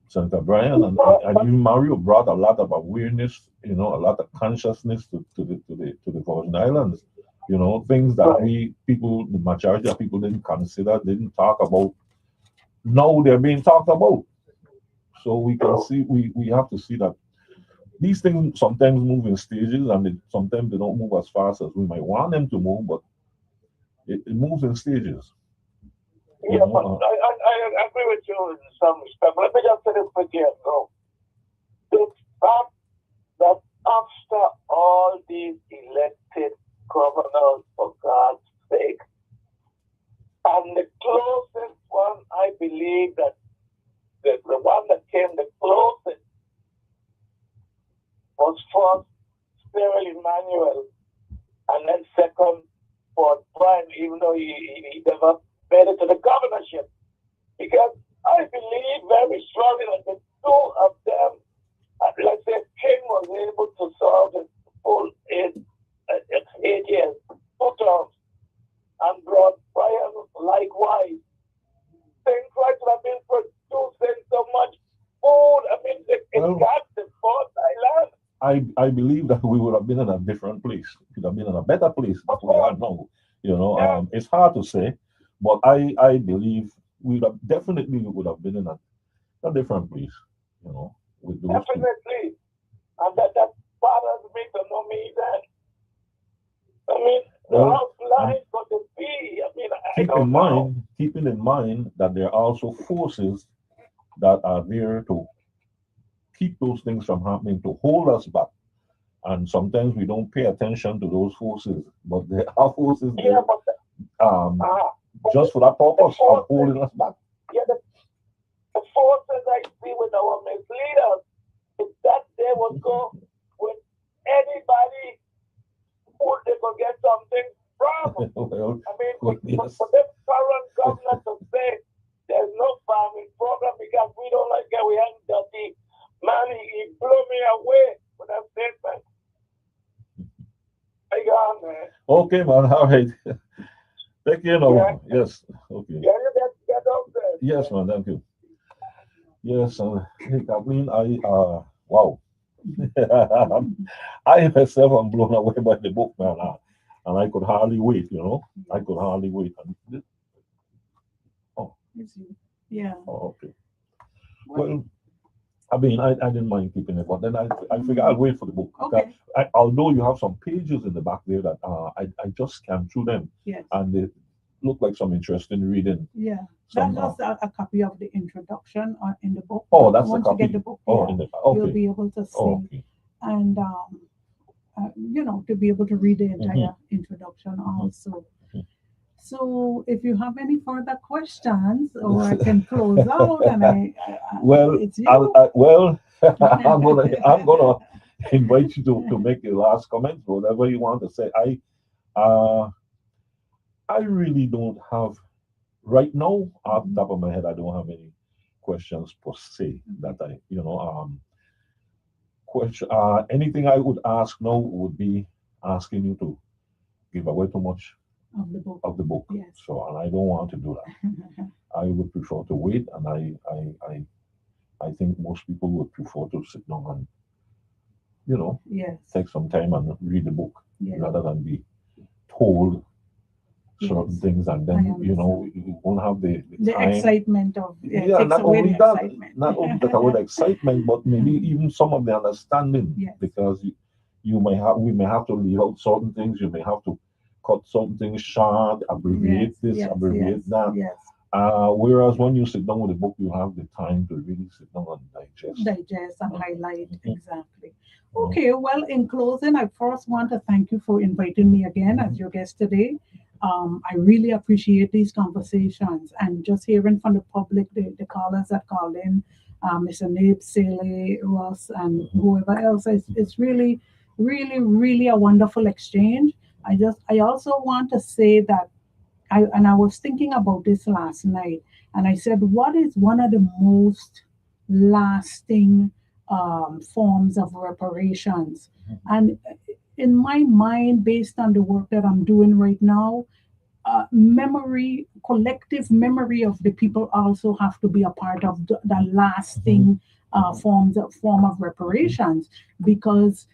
Senator Bryan and even Mario brought a lot of awareness, a lot of consciousness to the Virgin Islands. Things that the majority of people didn't consider, didn't talk about. Now they're being talked about. So we can see, we have to see that these things sometimes move in stages, and sometimes they don't move as fast as we might want them to move, but it moves in stages. Yeah, but I agree with you in some respect. Let me just say this again, though. The fact that after all these elected governors, for God's sake, and the closest one, I believe that the one that came the closest was first Cyril Emmanuel, and then second Fort Bryan, even though he never made it to the governorship. Because I believe very strongly that the two of them, let's say King was able to serve his full 8 years, 2 terms, and brought Bryan likewise. Things like that have been producing so much food. I mean, it got the Fourth Island. I believe that we would have been in a different place. We could have been in a better place than we are now. It's hard to say, but I believe we would have been in a different place. With those Definitely. And that bothers me to know me that. I mean, the outline for the be. I mean, keeping in mind that there are also forces that are there to keep those things from happening, to hold us back. And sometimes we don't pay attention to those forces, but there are forces there just for that purpose of holding us back. Yeah, the forces I see with our misleaders is that they will go with anybody who they could get something from. Well, I mean, yes. for the current government to say there's no farming program because we don't like it, we ain't dirty. Man, he blew me away with that statement. Hey, God, man. Okay, man. All right. Take care now. Yeah. Yes. Okay. Yeah, you get out there. Yes, man. Thank you. Yes. Hey, Kathleen, wow. I myself am blown away by the book, man. And I could hardly wait, I could hardly wait. Oh, It's you. Yeah. okay. Well, I mean, I didn't mind keeping it, but then I figured I'll wait for the book. Okay. Although you have some pages in the back there that I just scanned through them, Yes. and they look like some interesting reading. Yeah. Some, That's just a copy of the introduction in the book. oh, that's the Once you copy. get the book, Oh, yeah, in the you'll okay. be able to see Oh, okay. and to be able to read the Mm-hmm. entire introduction also. Mhm. So if you have any further questions, or I can close out, and Well, it's you. I'm gonna invite you to make your last comment, whatever you want to say. Uh I really don't have right now off the top of my head. I don't have any questions per se that question. Anything I would ask now would be asking you to give away too much Of the book. of the book. Yes. So, and I don't want to do that. I would prefer to wait, and I think most people would prefer to sit down and Yes. take some time and read the book Yes. rather than be told certain Yes. things, and I then understand. you won't have the The time. excitement of it Yeah, takes not away only the that, excitement. not only that with excitement, but maybe even some of the understanding, Yes. because we may have to leave out certain things. You may have to cut some things short, abbreviate this, yes, abbreviate that. yes. Whereas when you sit down with a book, you have the time to really sit down and digest. Digest and highlight. Mhm. Exactly. Okay, well, in closing, I first want to thank you for inviting me again as your guest today. I really appreciate these conversations and just hearing from the public, the callers that called in, Mr. Nib, Sele, Ross, and whoever else. It's really, really, really a wonderful exchange. I also want to say that I was thinking about this last night, and I said, what is one of the most lasting forms of reparations? And in my mind, based on the work that I'm doing right now, memory, collective memory of the people also have to be a part of the lasting form of reparations, because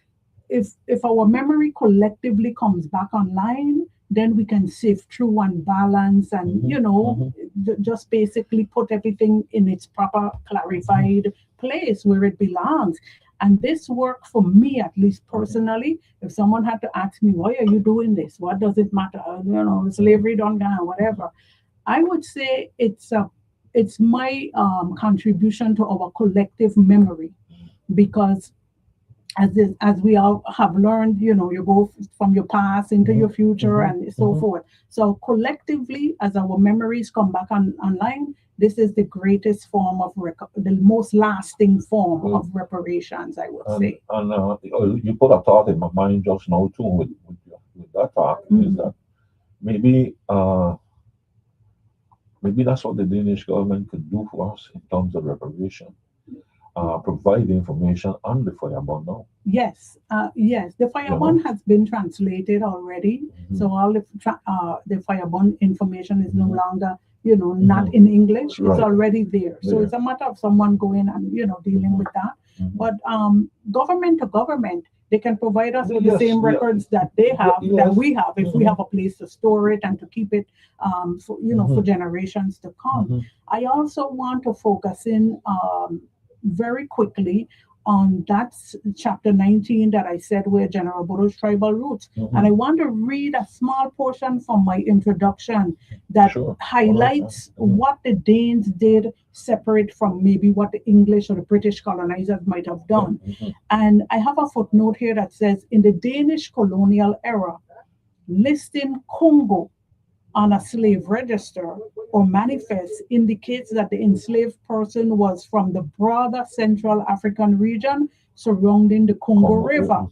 if our memory collectively comes back online, then we can sift through and balance and just basically put everything in its proper clarified place where it belongs. And this work for me, at least personally, if someone had to ask me, why are you doing this? What does it matter? Slavery don't go, whatever. I would say it's my contribution to our collective memory, because as we all have learned, you go from your past into your future and so forth. So collectively, as our memories come back online, this is the greatest form of the most lasting form of reparations, I would say. And you put a thought in my mind just now too with that thought, is that maybe that's what the Danish government could do for us in terms of reparation. Provide information on the fireball now. Yes, the fireball has been translated already, so all the fireball information is no longer, not in English. It's already there. So it's a matter of someone going and dealing with that. But government to government, they can provide us with the same records that they have, that we have, if we have a place to store it and to keep it, for generations to come. I also want to focus in very quickly on that chapter 19 that I said where General Burroughs' tribal roots. And I want to read a small portion from my introduction that highlights what the Danes did separate from maybe what the English or the British colonizers might have done. And I have a footnote here that says, in the Danish colonial era, listing Congo on a slave register or manifest indicates that the enslaved person was from the broader Central African region surrounding the Congo River.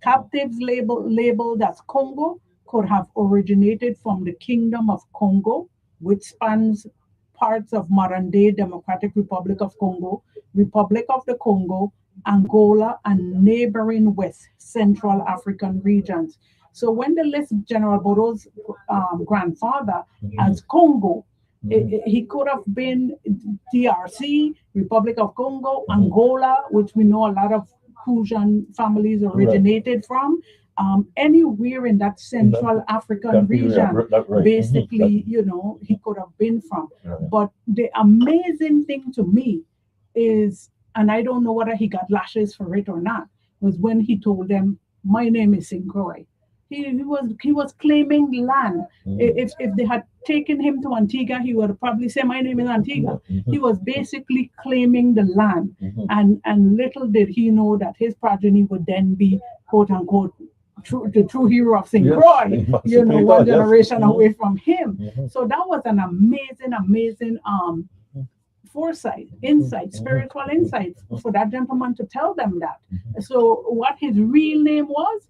Captives labeled as Congo could have originated from the Kingdom of Congo, which spans parts of modern-day Democratic Republic of Congo, Republic of the Congo, Angola, and neighboring West Central African regions. So when they list General Bodo's grandfather Mhm. as Congo, Mhm. he could have been DRC, Republic of Congo, Mhm. Angola, which we know a lot of Cushion families originated from. Anywhere in that Central African That area, region, that right. basically, he could have been from. Right. But the amazing thing to me is, and I don't know whether he got lashes for it or not, was when he told them, "My name is Sincroy." He was claiming land. If they had taken him to Antigua, he would probably say, "My name is Antigua." Mhm. He was basically claiming the land, Mhm. and little did he know that his progeny would then be quote unquote the true hero of St. Yes, Croix, emancipator, one yes. generation Mhm. away from him. Mhm. So that was an amazing foresight, insight, spiritual insight for that gentleman to tell them that. So what his real name was,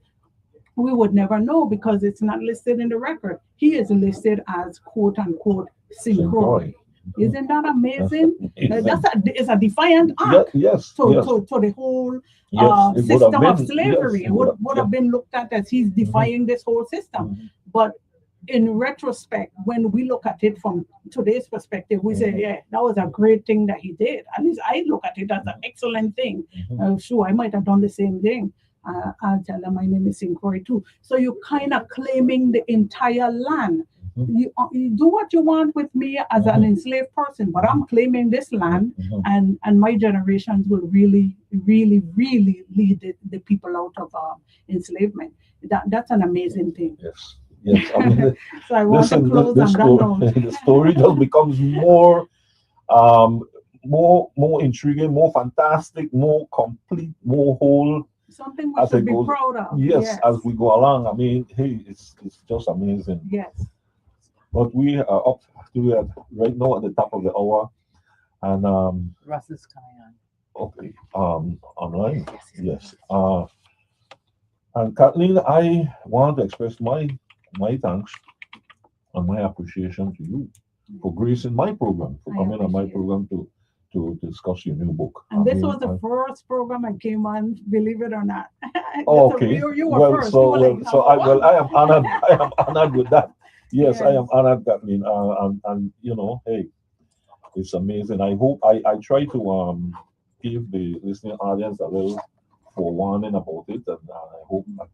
we would never know because it's not listed in the record. He is listed as quote unquote St. Croix. Croix. Isn't that amazing? Amazing. It's a defiant act Yes, to, yes. to the whole Yes, it would have system of been, slavery. yes, It would have been looked at as he's defying this whole system. Mhm. But in retrospect, when we look at it from today's perspective, we say, yeah, that was a great thing that he did. At least I look at it as an excellent thing. Sure, I might have done the same thing. I'll tell them my name is Sincroy too. So you're kind of claiming the entire land. You do what you want with me as an enslaved person, but I'm claiming this land, and my generations will really lead the people out of enslavement. That's an amazing thing. Yes. Yes. I mean, So I want to close on that note. the story just becomes more more intriguing, more fantastic, more complete, more whole. Something we As should it be goes, proud of. yes, as we go along. I mean, hey, it's just amazing. Yes. But we are up to it right now at the top of the hour, and Russ is coming on. okay, online, yes. And Kathleen, I want to express my thanks and my appreciation to you for gracing my program, for I coming on my appreciate it. program to discuss your new book. And this was the first program I came on, believe it or not. Okay. You were Well, first. so You were like, so I am honored. I am honored with that. Yes, I Yes. am honored, Kathleen. And hey, it's amazing. I hope I try to give the listening audience a little forewarning about it, and I hope that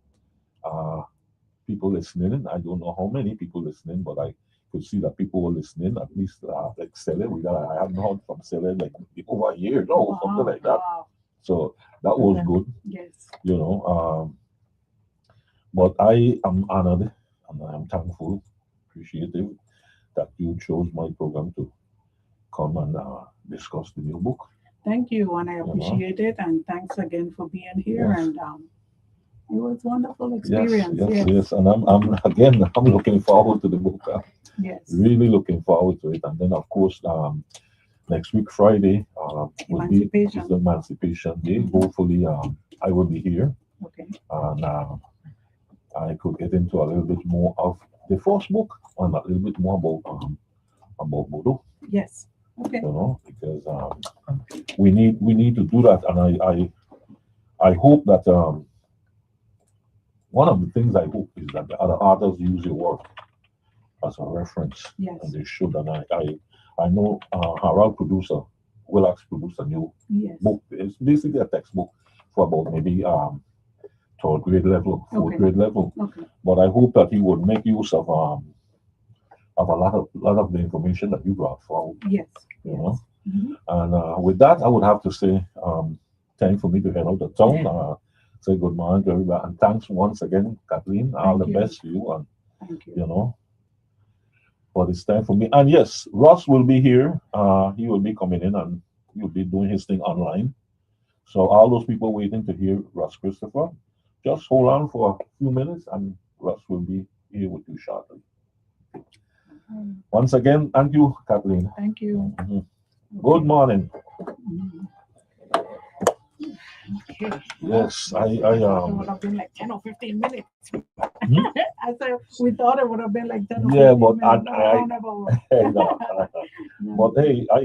people listening. I don't know how many people listening, but I could see that people were listening. At least like Sele, I haven't heard from Sele like over a year, no, something like that. Wow. So that was good, Yes. But I am honored and I am thankful, appreciative that you chose my program to come and discuss the new book. Thank you, and I know. appreciate it. And thanks again for being here. Yes. And it was a wonderful Yes, experience. yes. And I'm looking forward to the book. Yes. Really looking forward to it. And then of course next week Friday will be Emancipation. is the Emancipation Day. Hopefully I will be here Okay. and I could get into a little bit more of the first book and a little bit more about Bodo, Yes. Okay. because we need to do that. And I hope that one of the things I hope is that the other authors use your work as a reference, Yes. and they should. And I know Harald Willax produced a new Yes. book. It's basically a textbook for about maybe third grade level, fourth Okay. grade level. Okay. But I hope that he would make use of a lot of the information that you brought forward. Yes. You know. Mhm. And with that, I would have to say, time for me to head out of town. Say good morning to everybody, and thanks once again, Kathleen. All Thank the you. best to you, and Thank you. but it's time for me. And yes, Ross will be here. He will be coming in, and he'll be doing his thing online. So all those people waiting to hear Ross Christopher, just hold on for a few minutes, and Ross will be here with you shortly. Once again, thank you, Kathleen. Thank you. Mhm. Good morning. Mhm. Okay. Yes, I It would have been like 10 or 15 minutes. I said we thought it would have been like 10 or 15 Yeah, but minutes. I- Roundabout. no, No. but hey,